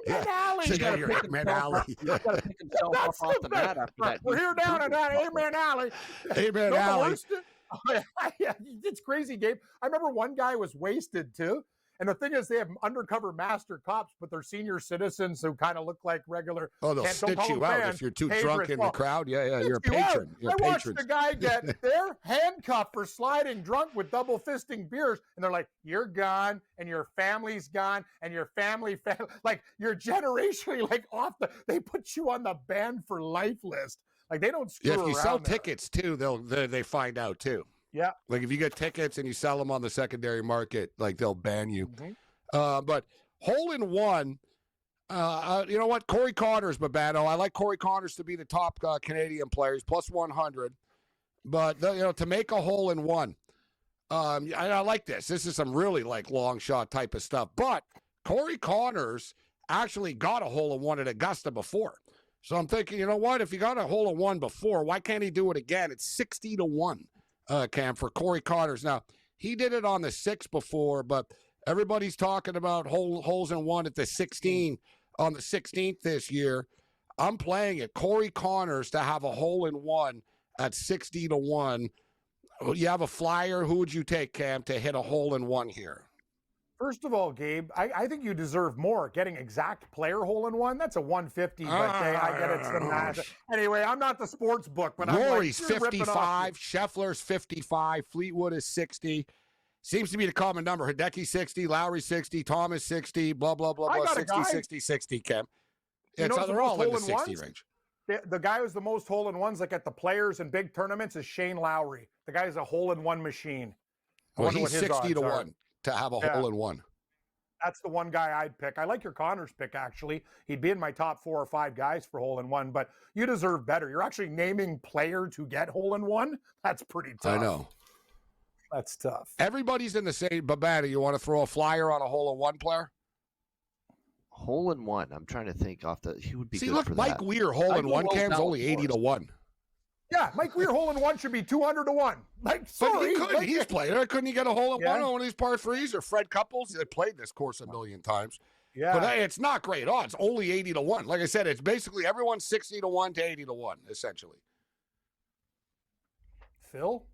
Amen Alley. So yeah, you're Amen Alley. He's got to pick himself up off the mat after that. We're here down at that Amen Alley. Amen Alley. Yeah, it's crazy, Gabe. I remember one guy was wasted too. And the thing is, they have undercover master cops, but they're senior citizens who kind of look like regular. Oh, they'll snitch you out if you're too drunk in the crowd. Yeah, you're a patron. I watched the guy get there, handcuffed for sliding drunk with double fisting beers, and they're like, "You're gone, and your family's gone, and your family, like you're generationally like off the." They put you on the banned for life list. Like they don't screw around. Yeah, if you sell tickets too, they find out too. Yeah. Like if you get tickets and you sell them on the secondary market, like they'll ban you. Mm-hmm. But hole in one, you know what? Corey Connors, Babano. I like Corey Connors to be the top Canadian player. He's plus 100. But to make a hole in one, I like this. This is some really like long shot type of stuff. But Corey Connors actually got a hole in one at Augusta before. So I'm thinking, you know what? If he got a hole in one before, why can't he do it again? It's 60-1, Cam, for Corey Connors. Now, he did it on the 6 before, but everybody's talking about holes in one at the 16 on the 16th this year. I'm playing it. Corey Connors to have a hole in one at 60-1. You have a flyer. Who would you take, Cam, to hit a hole in one here? First of all, Gabe, I think you deserve more. Getting exact player hole in one, that's a 150, but I get it's the math. Anyway, I'm not the sports book, but Rory's I'm like, 55, Scheffler's 55, Fleetwood is 60. Seems to be the common number. Hideki 60, Lowry 60, Thomas 60, blah, blah, blah, blah, 60, 60, 60, Cam. They're all in the 60 range. The guy who's the most hole in ones, like at the players and big tournaments, is Shane Lowry. The guy is a hole in one machine. Well, he's 60-1. To have a hole in one. That's the one guy I'd pick. I like your Connors pick, actually. He'd be in my top 4 or 5 guys for hole in one, but you deserve better. You're actually naming player to get hole in one. That's pretty tough. I know. That's tough. Everybody's in the same. Babata, you want to throw a flyer on a hole in one player? Hole in one. I'm trying to think off the. He would be. See, good look, for Mike that. Weir hole in one. Cam's only 80-1. Yeah, Mike Weir hole in one should be 200-1. Like, sorry, but he's played it. Couldn't he get a hole in one on one of these par threes? Or Fred Couples? They played this course a million times. Yeah, but hey, it's not great odds. Only 80-1. Like I said, it's basically everyone's 60-1 to 80-1, essentially. Phil,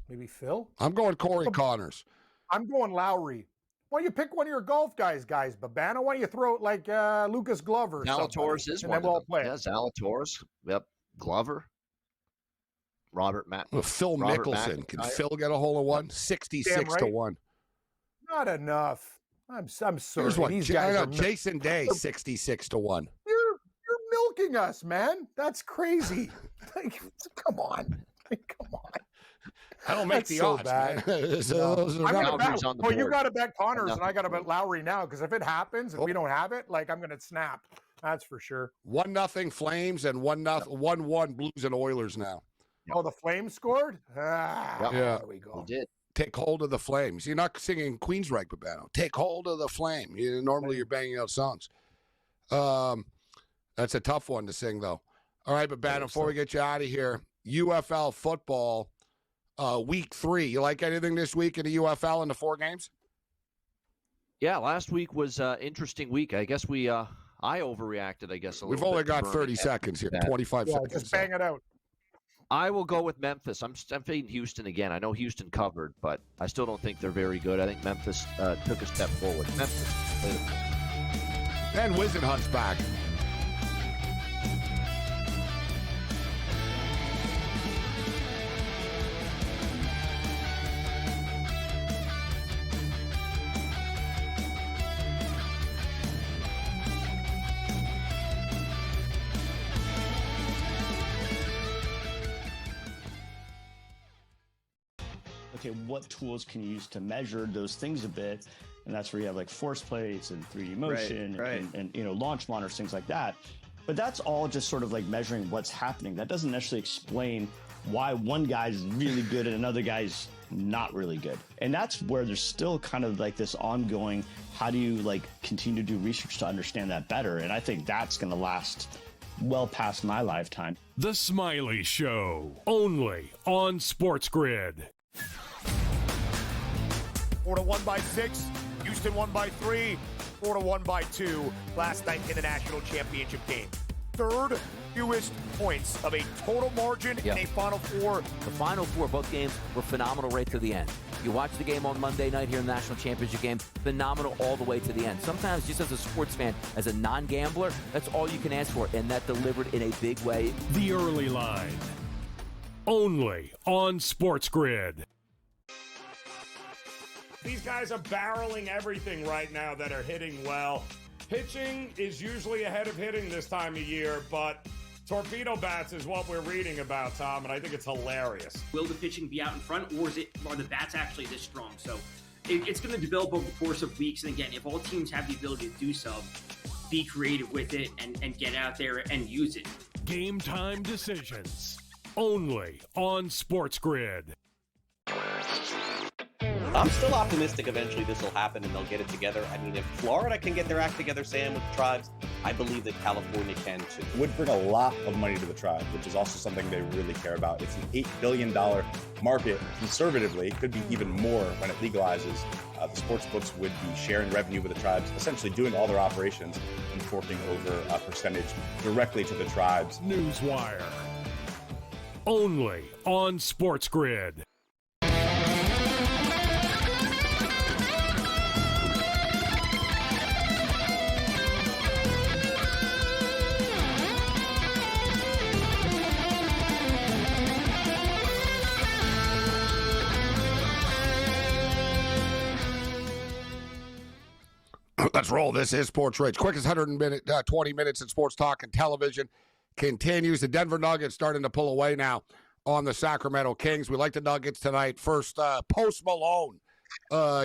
maybe Phil. I'm going Corey Connors. I'm going Lowry. Why don't you pick one of your golf guys, Babana? Why don't you throw it like Lucas Glover? Zalatoris is one of them. Yeah, Zalatoris. Yep, Glover. Robert Matt. Well, Phil Mickelson. Can Phil get a hole in one? 66-1. Not enough. I'm sorry. Here's one. These guys are Jason Day, 66-1. You're milking us, man. That's crazy. Like, come on. Come on. I don't make the odds, bad. Man. Well, you got to bet Connors, and I got to bet Lowry now, because if it happens and we don't have it, like, I'm going to snap. That's for sure. 1-0 Flames and 1-1 Blues and Oilers now. Oh, the Flames scored? Yeah. There we go. He did. Take hold of the Flames. You're not singing Queensryche, Babano. Take hold of the flame. Normally you're banging out songs. That's a tough one to sing, though. All right, Babano, before we get you out of here, UFL football, week 3. You like anything this week in the UFL in the 4 games? Yeah, last week was an interesting week. I guess I overreacted, I guess, a We've little only bit. got 30 seconds here, 25 seconds. Just bang it out. I will go with Memphis. I'm fading Houston again. I know Houston covered, but I still don't think they're very good. I think Memphis took a step forward. Memphis. And Wisenhunt's back. okay, what tools can you use to measure those things a bit? And that's where you have like force plates and 3D motion and you know, launch monitors, things like that. But that's all just sort of like measuring what's happening. That doesn't necessarily explain why one guy's really good and another guy's not really good. And that's where there's still kind of like this ongoing, how do you like continue to do research to understand that better? And I think that's going to last well past my lifetime. The Smiley Show, only on SportsGrid. Florida won by 6, Houston won by 3, Florida won by 2 last night in the national championship game. Third fewest points of a total margin in a Final Four. The Final Four, both games were phenomenal right to the end. You watch the game on Monday night here in the national championship game, phenomenal all the way to the end. Sometimes just as a sports fan, as a non-gambler, that's all you can ask for, and that delivered in a big way. The Early Line, only on SportsGrid. These guys are barreling everything right now that are hitting well. Pitching is usually ahead of hitting this time of year, but torpedo bats is what we're reading about, Tom, and I think it's hilarious. Will the pitching be out in front, or are the bats actually this strong? So it's going to develop over the course of weeks. And again, if all teams have the ability to do so, be creative with it and get out there and use it. Game time decisions, only on SportsGrid. I'm still optimistic eventually this will happen and they'll get it together. I mean, if Florida can get their act together, Sam, with the Tribes, I believe that California can too. Would bring a lot of money to the Tribes, which is also something they really care about. It's an $8 billion market. Conservatively, it could be even more when it legalizes. The sports books would be sharing revenue with the Tribes, essentially doing all their operations and forking over a percentage directly to the Tribes. Newswire, only on SportsGrid. Let's roll. This is SportsRage. Quickest 20 minutes in sports talk and television continues. The Denver Nuggets starting to pull away now on the Sacramento Kings. We like the Nuggets tonight. First Post Malone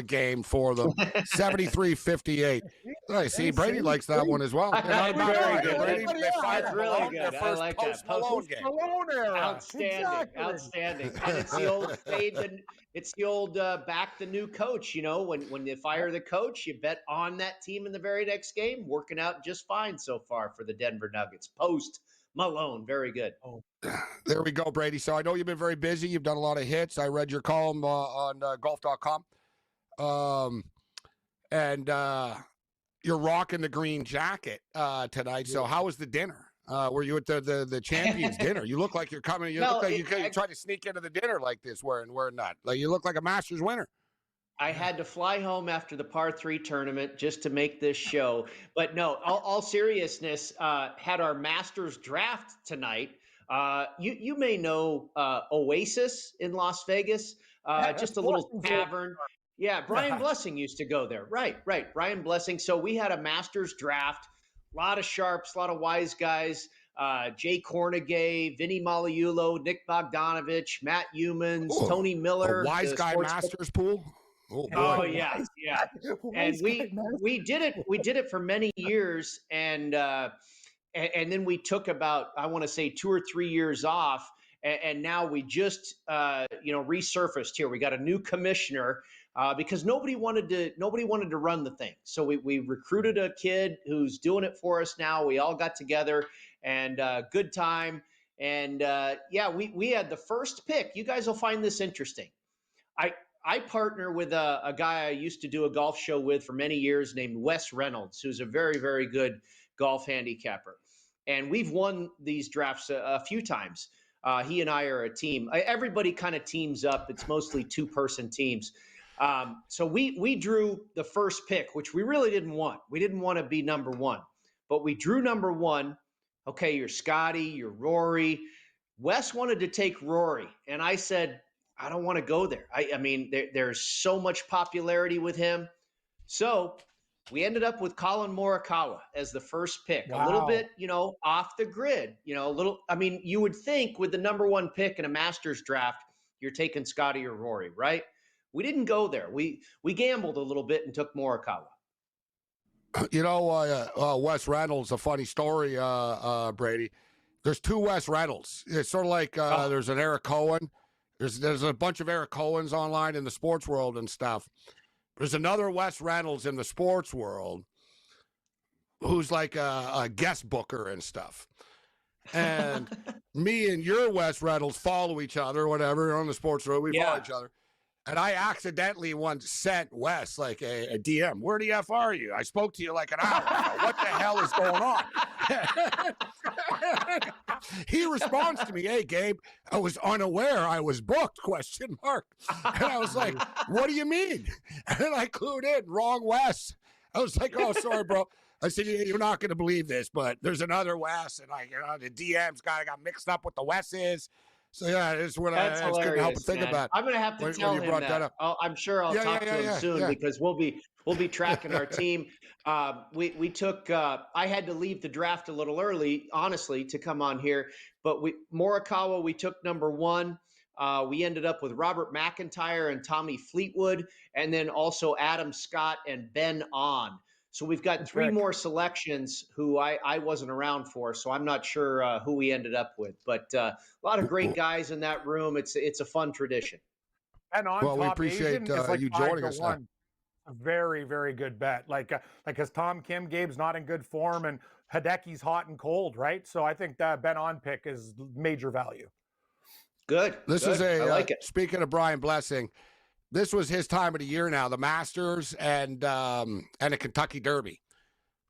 game for them. 73-58. I see Brady likes that one as well. That's very good. Brady, That's really good. I like that. Post Malone game. Outstanding. Exactly. Outstanding. And it's the old fade and it's the old back the new coach. You know, when you fire the coach, you bet on that team in the very next game. Working out just fine so far for the Denver Nuggets. Post Malone. Very good. There we go, Brady. So I know you've been very busy. You've done a lot of hits. I read your column on golf.com. And you're rocking the green jacket tonight. So how was the dinner? Were you at the champions dinner? You look like you're coming. You look like you try to sneak into the dinner like this, wearing that. Like you look like a Masters winner. I had to fly home after the par 3 tournament just to make this show. But no, all seriousness, had our Masters draft tonight. You may know Oasis in Las Vegas, just a little tavern. Yeah, Brian Blessing used to go there. Right. Brian Blessing. So we had a Masters draft, a lot of sharps, a lot of wise guys. Jay Cornegay, Vinny Malauulu, Nick Bogdanovich, Matt Humans, Tony Miller. A wise guy Masters pool? Oh yeah. And we did it for many years, and then we took about, I want to say 2 or 3 years off, and now we just resurfaced here. We got a new commissioner because nobody wanted to run the thing. So we recruited a kid who's doing it for us now. We all got together and good time. And we had the first pick. You guys will find this interesting. I partner with a guy I used to do a golf show with for many years named Wes Reynolds, who's a very, very good golf handicapper. And we've won these drafts a few times. He and I are a team. Everybody kind of teams up. It's mostly 2-person teams. So we drew the first pick, which we really didn't want. We didn't want to be number 1, but we drew number 1. Okay, you're Scotty, you're Rory. Wes wanted to take Rory, and I said, I don't want to go there. I mean, there's so much popularity with him. So we ended up with Colin Morikawa as the first pick. Wow. A little bit, off the grid. You would think with the number 1 pick in a Masters draft, you're taking Scotty or Rory, right? We didn't go there. We gambled a little bit and took Morikawa. You know, Wes Reynolds, a funny story, Brady. There's two Wes Reynolds. It's sort of like there's an Eric Cohen. There's a bunch of Eric Cohens online in the sports world and stuff. There's another Wes Reynolds in the sports world who's like a guest booker and stuff. And me and your Wes Reynolds follow each other, whatever, on the sports road. We follow each other. And I accidentally once sent Wes like a DM. Where the F are you? I spoke to you like an hour ago. What the hell is going on? He responds to me, hey, Gabe, I was unaware I was booked, ? And I was like, what do you mean? And then I clued in, wrong Wes. I was like, oh, sorry, bro. I said, you're not going to believe this, but there's another Wes. And the DMs got mixed up with the Wes's. So, yeah, it's what I couldn't help but think about. I'm going to have to tell him that. I'm sure I'll talk to him soon because we'll be tracking our team. We took I had to leave the draft a little early, honestly, to come on here. But Morikawa, we took number 1. We ended up with Robert McIntyre and Tommy Fleetwood, and then also Adam Scott and Ben On. So we've got 3 more selections who I wasn't around for, so I'm not sure who we ended up with. But a lot of great guys in that room. It's a fun tradition. And on well, we appreciate you joining us. A very, very good bet. Like as Tom Kim, Gabe's not in good form, and Hideki's hot and cold, right? So I think that Ben On pick is major value. Good. This is I like it. Speaking of Brian Blessing, this was his time of the year now, the Masters and the Kentucky Derby.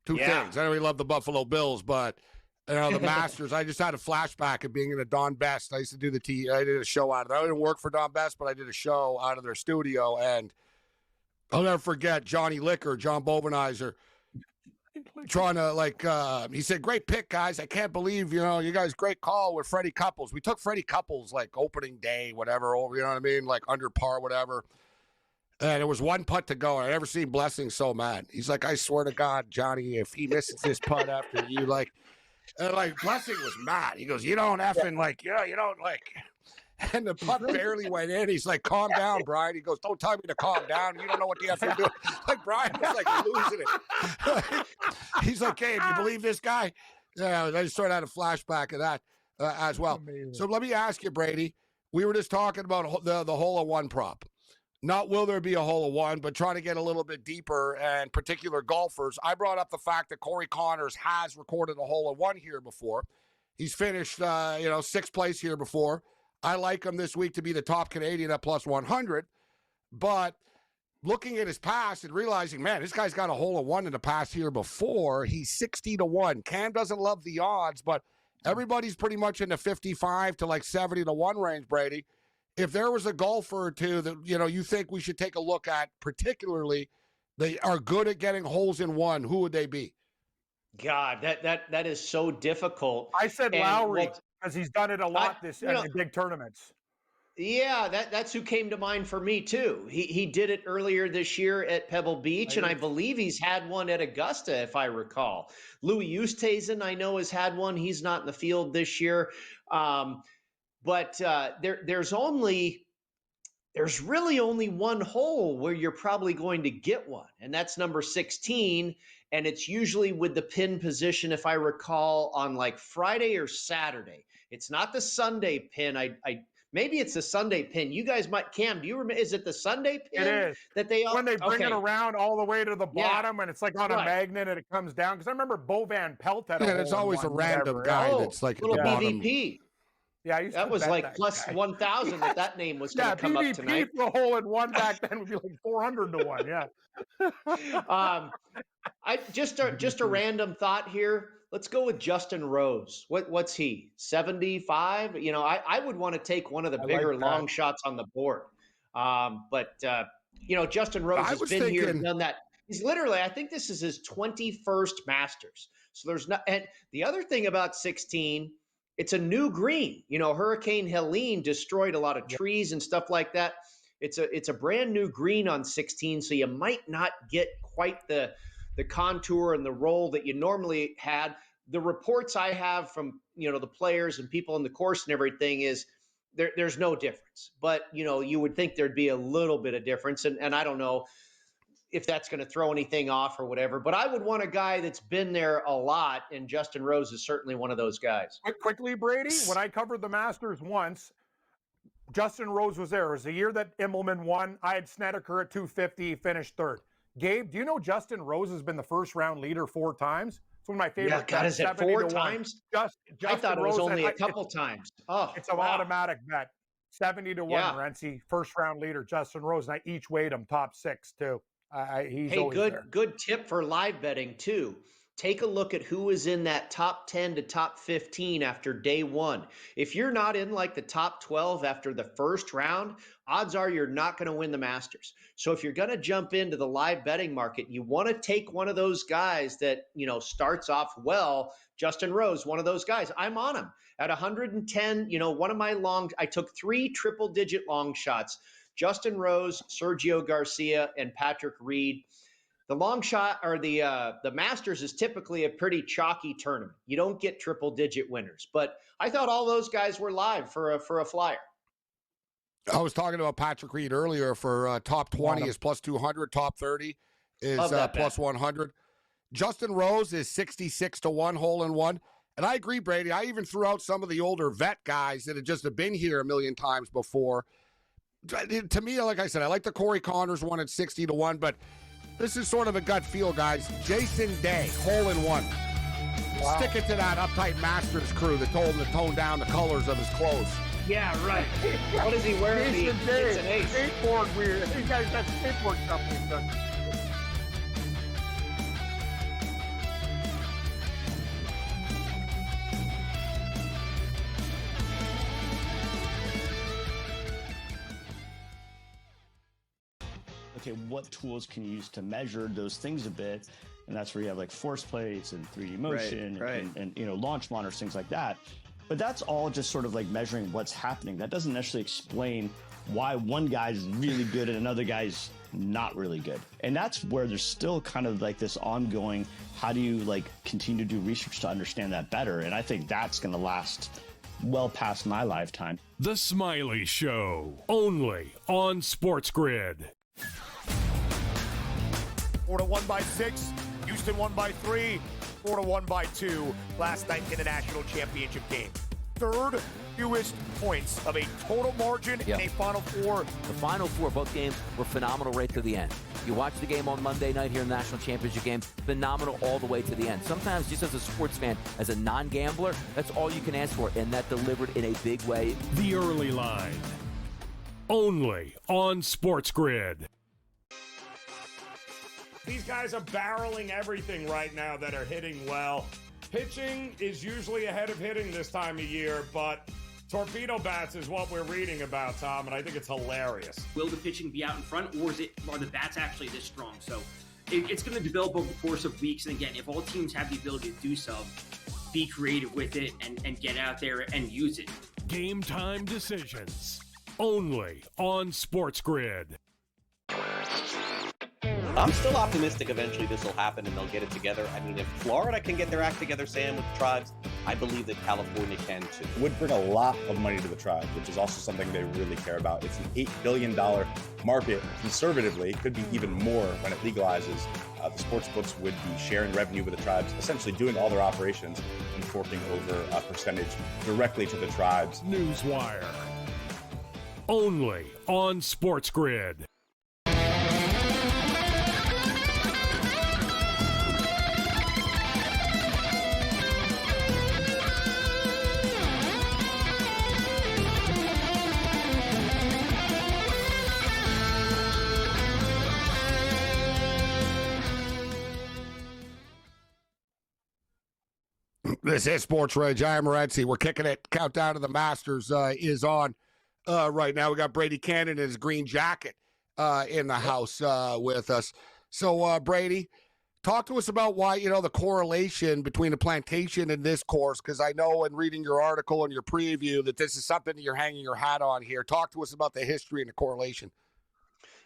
Two things. I know we love the Buffalo Bills, but the Masters, I just had a flashback of being in a Don Best. I used to do I did a show out of there. I didn't work for Don Best, but I did a show out of their studio, and I'll never forget Johnny Licker, John Bovenizer, trying to he said, great pick, guys. I can't believe, you guys, great call with Freddie Couples. We took Freddie Couples like opening day, whatever, you know what I mean? Like under par, whatever. And it was one putt to go. I never seen Blessing so mad. He's like, I swear to God, Johnny, if he misses this putt after you, Blessing was mad. He goes, you don't effing you don't and the putt barely went in. He's like, calm down, Brian. He goes, don't tell me to calm down. You don't know what the F you're doing. Brian was losing it. He's like, hey, do you believe this guy? Yeah, I just sort of had a flashback of that as well. Amazing. So let me ask you, Brady. We were just talking about the hole of one prop. Not will there be a hole of one, but trying to get a little bit deeper and particular golfers. I brought up the fact that Corey Connors has recorded a hole of one here before. He's finished, 6th place here before. I like him this week to be the top Canadian at plus 100. But looking at his past and realizing, man, this guy's got a hole of one in the past here before. He's 60-1. Cam doesn't love the odds, but everybody's pretty much in the 55 to 70-1 range, Brady. If there was a golfer or two that, you think we should take a look at, particularly, they are good at getting holes in one, who would they be? God, that is so difficult. I said Lowry because he's done it a lot in big tournaments. Yeah, that's who came to mind for me too. He did it earlier this year at Pebble Beach, and I believe he's had one at Augusta, if I recall. Louis Oosthuizen, I know, has had one. He's not in the field this year. But there's really only one hole where you're probably going to get one, and that's number 16. And it's usually with the pin position, if I recall, on Friday or Saturday. It's not the Sunday pin. Maybe it's the Sunday pin. You guys might, Cam, do you remember? Is it the Sunday pin? It is. That they when they bring it around all the way to the bottom, and it's on a magnet and it comes down. Because I remember Bo Van Pelt had a hole there's always a random guy that's at the bottom. BVP. Yeah, I used that was plus 1,000 that name was going to come up tonight. Yeah, BVP for a hole in one back then would be 400-1. Yeah. I just a random thought here. Let's go with Justin Rose. What's he? 75? I would want to take one of the bigger long shots on the board. But Justin Rose has been here and done that. He's literally, I think this is his 21st Masters. So there's not, and the other thing about 16, it's a new green. Hurricane Helene destroyed a lot of trees and stuff like that. It's a brand new green on 16, so you might not get quite the contour and the roll that you normally had. The reports I have from the players and people on the course and everything is there's no difference. But, you would think there'd be a little bit of difference. And I don't know if that's going to throw anything off or whatever. But I would want a guy that's been there a lot, and Justin Rose is certainly one of those guys. Quickly, Brady, when I covered the Masters once, Justin Rose was there. It was the year that Immelman won. I had Snedeker at 250, finished third. Gabe, do you know Justin Rose has been the first-round leader 4 times? It's one of my favorite. Yeah, God, is it 4 times? I thought it was only a couple times. Oh, it's an automatic bet. 70 to 1, Renzi, first-round leader, Justin Rose. And I each weighed him top 6, too. He's always there. Good tip for live betting, too. Take a look at who was in that top 10 to top 15 after day 1. If you're not in like the top 12 after the first round, odds are you're not going to win the Masters. So if you're going to jump into the live betting market, you want to take one of those guys that, starts off well. Justin Rose, one of those guys. I'm on him at 110. One of my I took 3 triple-digit long shots. Justin Rose, Sergio Garcia, and Patrick Reed. The long shot or the Masters is typically a pretty chalky tournament. You don't get triple-digit winners, but I thought all those guys were live for a flyer. I was talking about Patrick Reed earlier for top 20 is plus 200, top 30 is plus 100. Justin Rose is 66 to 1 hole in one. And I agree, Brady. I even threw out some of the older vet guys that had just have been here a million times before. To me, like I said, I like the Corey Connors one at 60 to 1, but this is sort of a gut feel, guys. Jason Day, hole in one. Wow. Stick it to that uptight Masters crew that told him to tone down the colors of his clothes. Yeah, right. What is he wearing? Jason Day, it's an ace. Skateboard weird. These guys got skateboard stuff he's done. Okay, what tools can you use to measure those things a bit? And that's where you have like force plates and 3D motion and launch monitors, things like that. But that's all just sort of like measuring what's happening. That doesn't necessarily explain why one guy's really good and another guy's not really good. And that's where there's still kind of like this ongoing, how do you like continue to do research to understand that better? And I think that's going to last well past my lifetime. The Smiley Show, only on SportsGrid. 4 to 1 by 6. Houston won by 3. 4 to 1 by 2 last night in the national championship game. Third fewest points of a total margin in a Final Four. The Final Four, both games were phenomenal right to the end. You watch the game on Monday night here in the national championship game, phenomenal all the way to the end. Sometimes just as a sports fan, as a non-gambler, that's all you can ask for, and that delivered in a big way. The Early Line, only on SportsGrid. These guys are barreling everything right now that are hitting well. Pitching is usually ahead of hitting this time of year, but torpedo bats is what we're reading about, Tom, and I think it's hilarious. Will the pitching be out in front, or are the bats actually this strong? So it's going to develop over the course of weeks. And again, if all teams have the ability to do so, be creative with it and get out there and use it. Game time decisions, only on SportsGrid. I'm still optimistic eventually this will happen and they'll get it together. I mean, if Florida can get their act together, Sam, with the tribes, I believe that California can too. It would bring a lot of money to the tribes, which is also something they really care about. It's an $8 billion market. Conservatively, it could be even more when it legalizes. The sports books would be sharing revenue with the tribes, essentially doing all their operations and forking over a percentage directly to the tribes. Newswire, only on SportsGrid. This is SportsRage. I am Morency. We're kicking it. Countdown to the Masters is on right now. We got Brady Cannon in his green jacket in the house with us. So, Brady, talk to us about why, the correlation between the plantation and this course, because I know in reading your article and your preview that this is something that you're hanging your hat on here. Talk to us about the history and the correlation.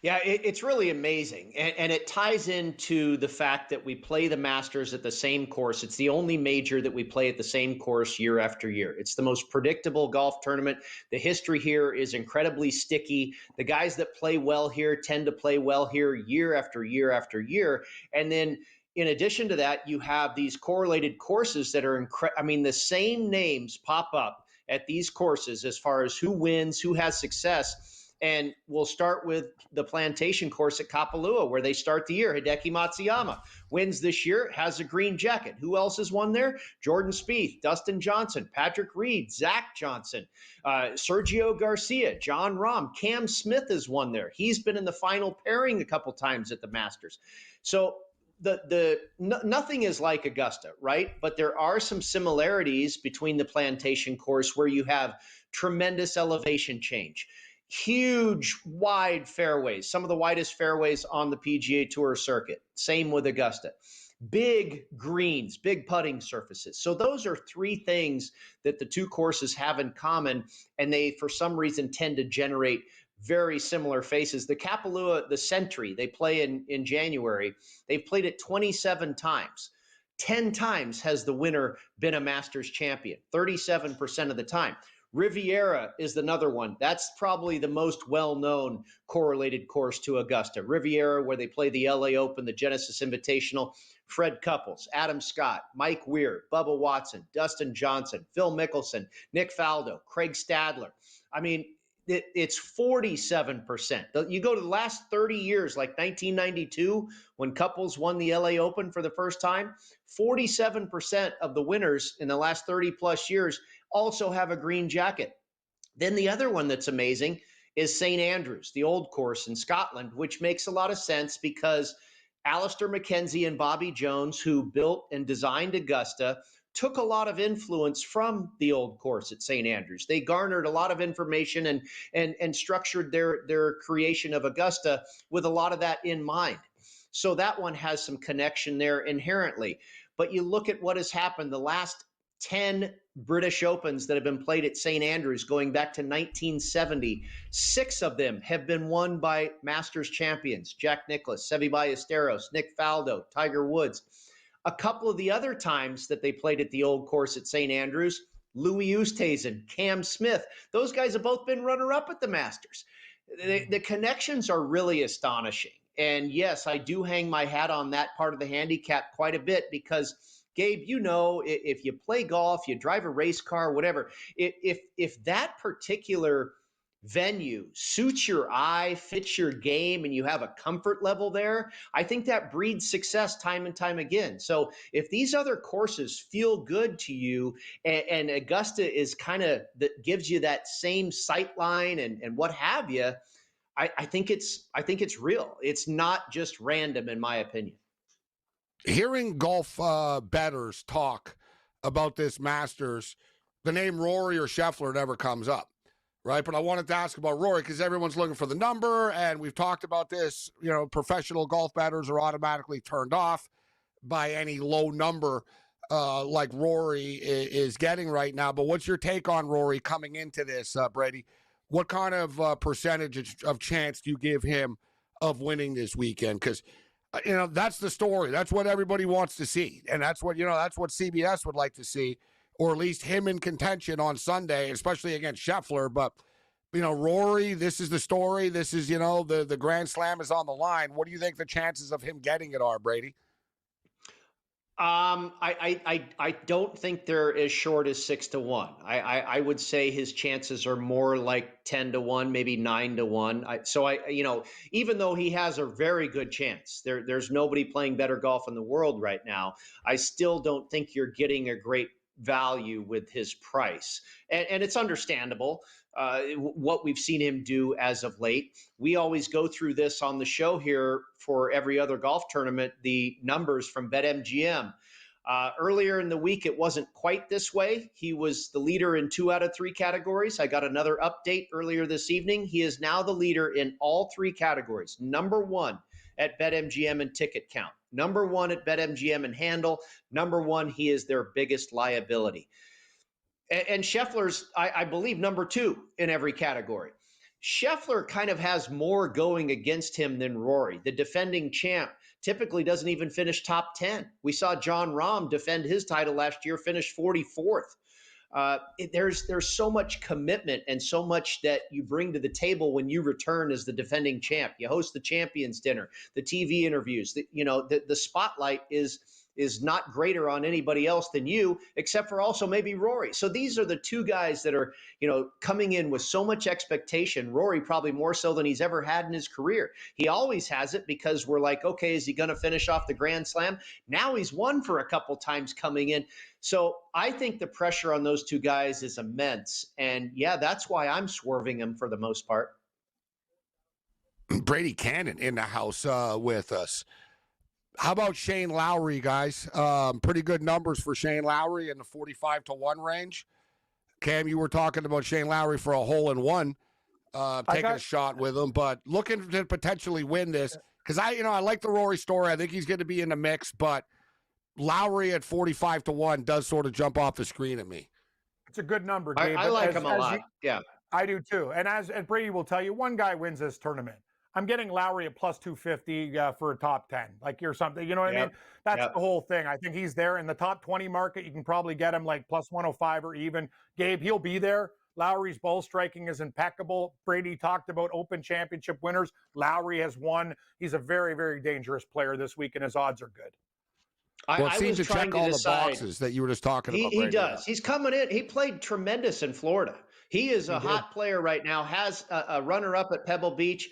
Yeah, it's really amazing. And it ties into the fact that we play the Masters at the same course. It's the only major that we play at the same course year after year. It's the most predictable golf tournament. The history here is incredibly sticky. The guys that play well here tend to play well here year after year after year. And then in addition to that, you have these correlated courses that are the same names pop up at these courses as far as who wins, who has success. And we'll start with the Plantation course at Kapalua, where they start the year. Hideki Matsuyama wins this year, has a green jacket. Who else has won there? Jordan Spieth, Dustin Johnson, Patrick Reed, Zach Johnson, Sergio Garcia, John Rahm. Cam Smith has won there. He's been in the final pairing a couple times at the Masters. So nothing is like Augusta, right? But there are some similarities between the Plantation course where you have tremendous elevation change. Huge, wide fairways, some of the widest fairways on the PGA Tour circuit. Same with Augusta. Big greens, big putting surfaces. So those are three things that the two courses have in common, and they, for some reason, tend to generate very similar faces. The Kapalua, the Century, they play in January. They've played it 27 times. 10 times has the winner been a Masters champion, 37% of the time. Riviera is another one. That's probably the most well-known correlated course to Augusta. Riviera, where they play the LA Open, the Genesis Invitational. Fred Couples, Adam Scott, Mike Weir, Bubba Watson, Dustin Johnson, Phil Mickelson, Nick Faldo, Craig Stadler. I mean, it's 47%. You go to the last 30 years, like 1992, when Couples won the LA Open for the first time, 47% of the winners in the last 30 plus years also have a green jacket. Then the other one that's amazing is St. Andrews, the old course in Scotland, which makes a lot of sense because Alistair McKenzie and Bobby Jones, who built and designed Augusta, took a lot of influence from the old course at St. Andrews. They garnered a lot of information and structured their creation of Augusta with a lot of that in mind. So that one has some connection there inherently. But you look at what has happened the last 10 British Opens that have been played at St. Andrews going back to 1970. 6 of them have been won by Masters champions. Jack Nicklaus, Seve Ballesteros, Nick Faldo, Tiger Woods. A couple of the other times that they played at the old course at St. Andrews, Louis Oosthuizen, Cam Smith, those guys have both been runner-up at the Masters. The connections are really astonishing. And yes, I do hang my hat on that part of the handicap quite a bit because Gabe, you know, if you play golf, you drive a race car, whatever, if that particular venue suits your eye, fits your game, and you have a comfort level there, I think that breeds success time and time again. So if these other courses feel good to you and Augusta is kind of that gives you that same sight line and what have you, I think it's real. It's not just random, in my opinion. Hearing golf bettors talk about this Masters, the name Rory or Scheffler never comes up, right? But I wanted to ask about Rory because everyone's looking for the number, and we've talked about this. You know, professional golf bettors are automatically turned off by any low number like Rory is getting right now. But what's your take on Rory coming into this, Brady? What kind of percentage of chance do you give him of winning this weekend? Because you know, that's the story. That's what everybody wants to see. And that's what, that's what CBS would like to see, or at least him in contention on Sunday, especially against Scheffler. But, Rory, this is the story. This is, the Grand Slam is on the line. What do you think the chances of him getting it are, Brady? I don't think they're as short as 6-1. I would say his chances are more like 10-1, maybe 9-1. Even though he has a very good chance, there's nobody playing better golf in the world right now. I still don't think you're getting a great value with his price, and it's understandable. What we've seen him do as of late. We always go through this on the show here for every other golf tournament, the numbers from BetMGM. Earlier in the week, it wasn't quite this way. He was the leader in 2 out of 3 categories. I got another update earlier this evening. He is now the leader in all 3 categories. Number 1 at BetMGM in ticket count. Number 1 at BetMGM in handle. Number 1, he is their biggest liability. And Scheffler's, I believe, number 2 in every category. Scheffler kind of has more going against him than Rory. The defending champ typically doesn't even finish top 10. We saw John Rahm defend his title last year, finish 44th. There's so much commitment and so much that you bring to the table when you return as the defending champ. You host the champions dinner, the TV interviews. The spotlight is not greater on anybody else than you, except for also maybe Rory. So these are the two guys that are, coming in with so much expectation. Rory probably more so than he's ever had in his career. He always has it because we're like, okay, is he going to finish off the Grand Slam? Now he's won for a couple times coming in. So I think the pressure on those two guys is immense. And yeah, that's why I'm swerving him for the most part. Brady Cannon in the house with us. How about Shane Lowry, guys? Pretty good numbers for Shane Lowry in the 45-1 range. Cam, you were talking about Shane Lowry for a hole-in-one, taking a shot with him, but looking to potentially win this because I like the Rory story. I think he's going to be in the mix, but Lowry at 45-1 does sort of jump off the screen at me. It's a good number, Gabe. I like him a lot. Yeah, I do too. And as Brady will tell you, one guy wins this tournament. I'm getting Lowry at plus 250 for a top 10, like you're something, you know what I mean? That's the whole thing. I think he's there in the top 20 market. You can probably get him like plus 105 or even. Gabe, he'll be there. Lowry's ball striking is impeccable. Brady talked about Open Championship winners. Lowry has won. He's a very, very dangerous player this week, and his odds are good. Well, it seems to check all the boxes that you were just talking about. He does. He's coming in. He played tremendous in Florida. He is a hot player right now, has a runner-up at Pebble Beach.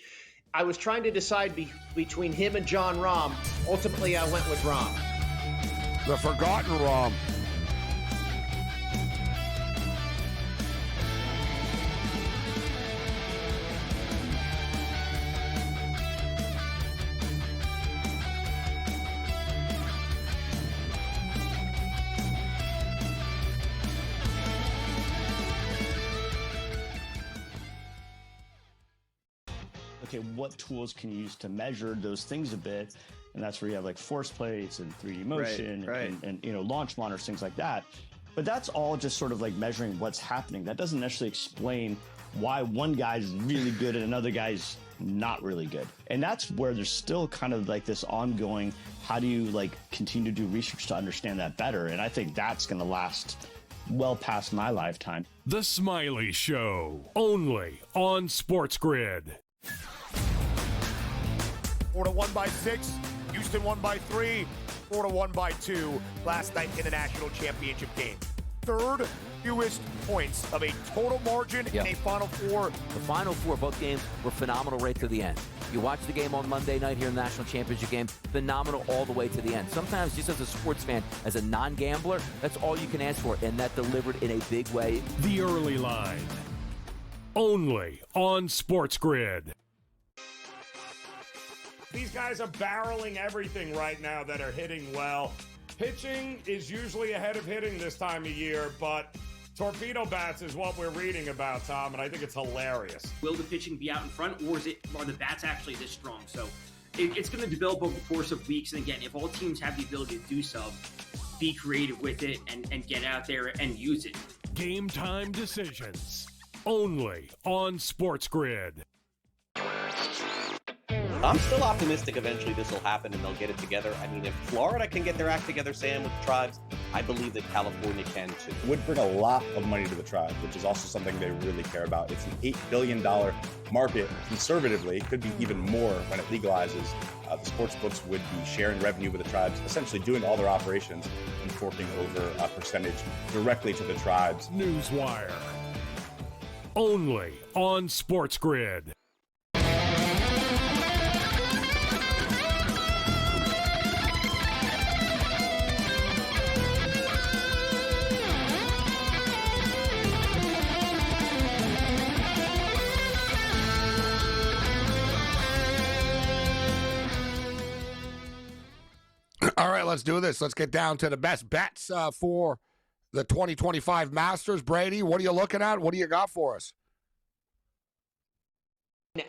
I was trying to decide between him and John Rahm. Ultimately, I went with Rahm. The forgotten Rahm. Okay, what tools can you use to measure those things a bit? And that's where you have like force plates and 3D motion and launch monitors, things like that. But that's all just sort of like measuring what's happening. That doesn't necessarily explain why one guy's really good and another guy's not really good. And that's where there's still kind of like this ongoing, how do you like continue to do research to understand that better? And I think that's going to last well past my lifetime. The Smiley Show, only on SportsGrid. Florida won by 6, Houston won by 3, Florida won by 2 last night in the national championship game. Third fewest points of a total margin in a Final Four. The Final Four, both games were phenomenal right to the end. You watch the game on Monday night here in the national championship game, phenomenal all the way to the end. Sometimes just as a sports fan, as a non-gambler, that's all you can ask for, and that delivered in a big way. The Early Line, only on SportsGrid. These guys are barreling everything right now that are hitting well. Pitching is usually ahead of hitting this time of year, but torpedo bats is what we're reading about, Tom, and I think it's hilarious. Will the pitching be out in front, or are the bats actually this strong? So it's going to develop over the course of weeks. And again, if all teams have the ability to do so, be creative with it and get out there and use it. Game time decisions, only on SportsGrid. I'm still optimistic eventually this will happen and they'll get it together. I mean, if Florida can get their act together, Sam, with the tribes, I believe that California can too. It would bring a lot of money to the tribes, which is also something they really care about. It's an $8 billion market. Conservatively, it could be even more when it legalizes. The sports books would be sharing revenue with the tribes, essentially doing all their operations and forking over a percentage directly to the tribes. Newswire, only on SportsGrid. All right, let's do this. Let's get down to the best bets for the 2025 Masters. Brady, what are you looking at? What do you got for us?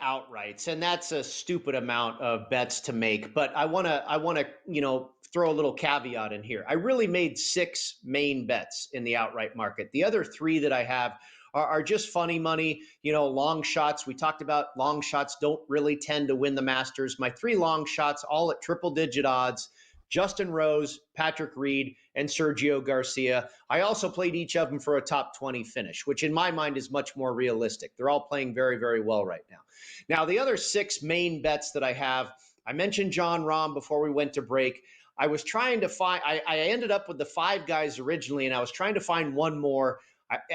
outrights, and that's a stupid amount of bets to make. But I want to, throw a little caveat in here. I really made 6 main bets in the outright market. The other 3 that I have are just funny money, long shots. We talked about long shots don't really tend to win the Masters. My 3 long shots, all at triple-digit odds: Justin Rose, Patrick Reed, and Sergio Garcia. I also played each of them for a top 20 finish, which in my mind is much more realistic. They're all playing very, very well right now. Now, the other 6 main bets that I have, I mentioned John Rahm before we went to break. I was trying to find, I ended up with the 5 guys originally, and I was trying to find one more.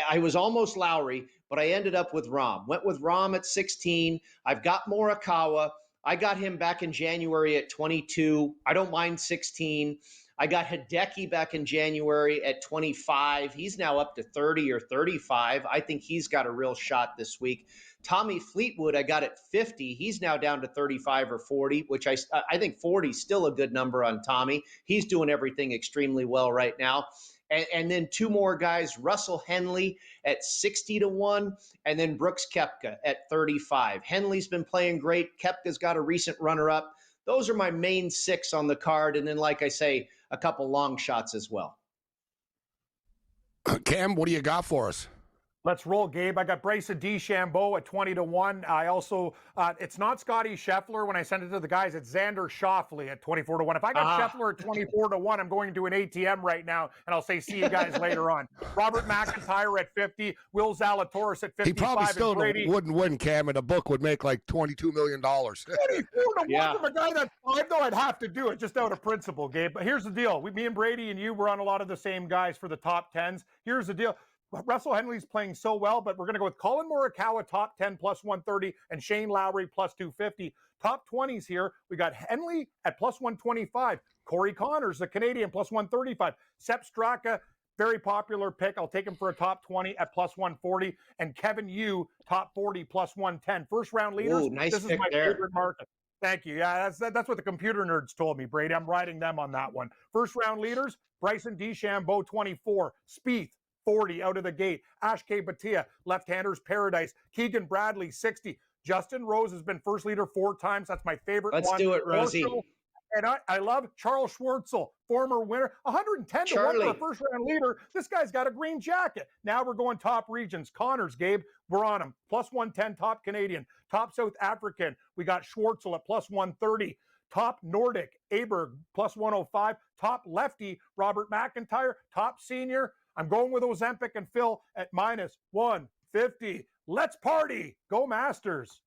I was almost Lowry, but I ended up with Rahm. Went with Rahm at 16. I've got Morikawa. I got him back in January at 22. I don't mind 16. I got Hideki back in January at 25. He's now up to 30 or 35. I think he's got a real shot this week. Tommy Fleetwood, I got at 50. He's now down to 35 or 40, which I think 40 is still a good number on Tommy. He's doing everything extremely well right now. And then 2 more guys, Russell Henley at 60 to 1, and then Brooks Koepka at 35. Henley's been playing great. Koepka's got a recent runner-up. Those are my main 6 on the card. And then, like I say, a couple long shots as well. Cam, what do you got for us? Let's roll, Gabe. I got Bryson DeChambeau at 20 to 1. I also, it's not Scotty Scheffler when I send it to the guys. It's Xander Schauffele at 24 to 1. If I got Scheffler at 24 to 1, I'm going to an ATM right now, and I'll say, see you guys later on. Robert McIntyre at 50. Will Zalatoris at 55. He probably still wouldn't win, Cam, and a book would make like $22 million. 24 to 1 from a guy that's 5, though, I'd have to do it just out of principle, Gabe. But here's the deal. Me and Brady and you were on a lot of the same guys for the top 10s. Here's the deal. Russell Henley's playing so well, but we're going to go with Colin Morikawa, top 10, plus 130, and Shane Lowry, plus 250. Top 20s here, we got Henley at plus 125. Corey Connors, the Canadian, plus 135. Sepp Straka, very popular pick. I'll take him for a top 20 at plus 140. And Kevin Yu, top 40, plus 110. First round leaders. Ooh, nice this is pick my there. favorite market. Thank you. Yeah, that's what the computer nerds told me, Brady. I'm riding them on that one. First round leaders, Bryson DeChambeau, 24. Spieth, 40 out of the gate. Ashke Bhatia, left-hander's paradise. Keegan Bradley, 60. Justin Rose has been first leader 4 times. That's my favorite one. Let's do it, Rosie. Also, and I love Charles Schwartzel, former winner. 110 to 1 for a first-round leader. This guy's got a green jacket. Now we're going top regions. Connors, Gabe, we're on him. Plus 110, top Canadian. Top South African, we got Schwartzel at plus 130. Top Nordic, Aberg, plus 105. Top lefty, Robert McIntyre. Top senior, I'm going with Ozempic and Phil at minus 150. Let's party. Go Masters.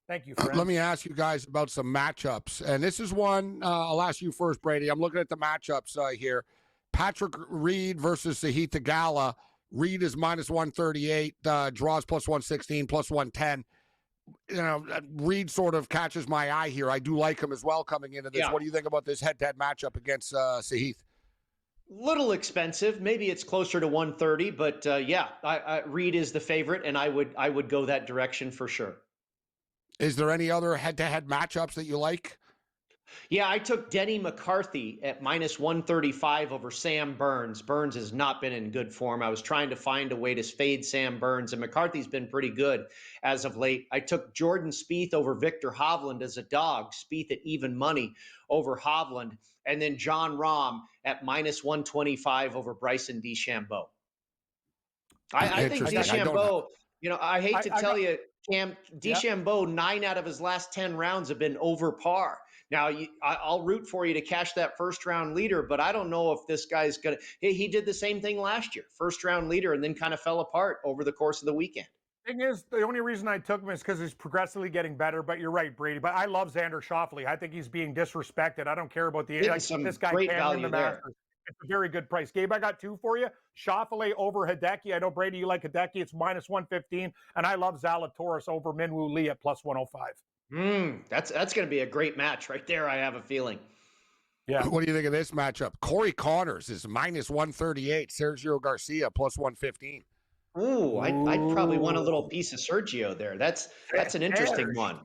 Thank you, friends. Let me ask you guys about some matchups. And this is one, I'll ask you first, Brady. I'm looking at the matchups here. Patrick Reed versus Sahith Theegala. Reed is minus 138, draws plus 116, plus 110. Reed sort of catches my eye here. I do like him as well coming into this. Yeah. What do you think about this head-to-head matchup against Sahith? Little expensive. Maybe it's closer to 130, but Reed is the favorite, and I would go that direction for sure. Is there any other head-to-head matchups that you like? Yeah, I took Denny McCarthy at minus 135 over Sam Burns. Burns has not been in good form. I was trying to find a way to fade Sam Burns, and McCarthy's been pretty good as of late. I took Jordan Spieth over Victor Hovland as a dog. Spieth at even money over Hovland. And then John Rahm at minus 125 over Bryson DeChambeau. I think DeChambeau, I hate to tell you, Cam, DeChambeau, 9 out of his last 10 rounds have been over par. Now, I'll root for you to cash that first-round leader, but I don't know if this guy's going to – he did the same thing last year, first-round leader, and then kind of fell apart over the course of the weekend. Thing is, the only reason I took him is because he's progressively getting better, but you're right, Brady. But I love Xander Schauffele. I think he's being disrespected. I don't care about the – this guy great can value win the there. Masters. It's a very good price. Gabe, I got 2 for you. Schauffele over Hideki. I know, Brady, you like Hideki. It's minus 115. And I love Zalatoris over Minwoo Lee at plus 105. That's going to be a great match right there, I have a feeling. Yeah. What do you think of this matchup? Corey Connors is minus 138. Sergio Garcia plus 115. Ooh, I'd probably want a little piece of Sergio there. That's an interesting one.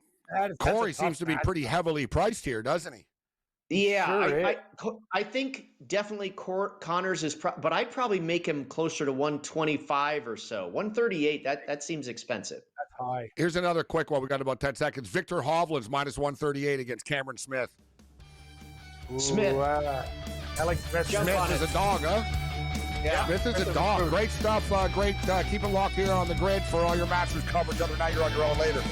Corey seems to be pretty heavily priced here, doesn't he? Yeah, I think definitely Connors is, but I'd probably make him closer to 125 or so. 138, that seems expensive. high. Here's another quick one. We got about 10 seconds. Victor Hovland's minus 138 against Cameron Smith. Smith. I like Smith. Smith is a dog, huh? Yeah. Smith is a dog. Great stuff. Great. Keep it locked here on the grid for all your Masters coverage. Other night, you're on your own later.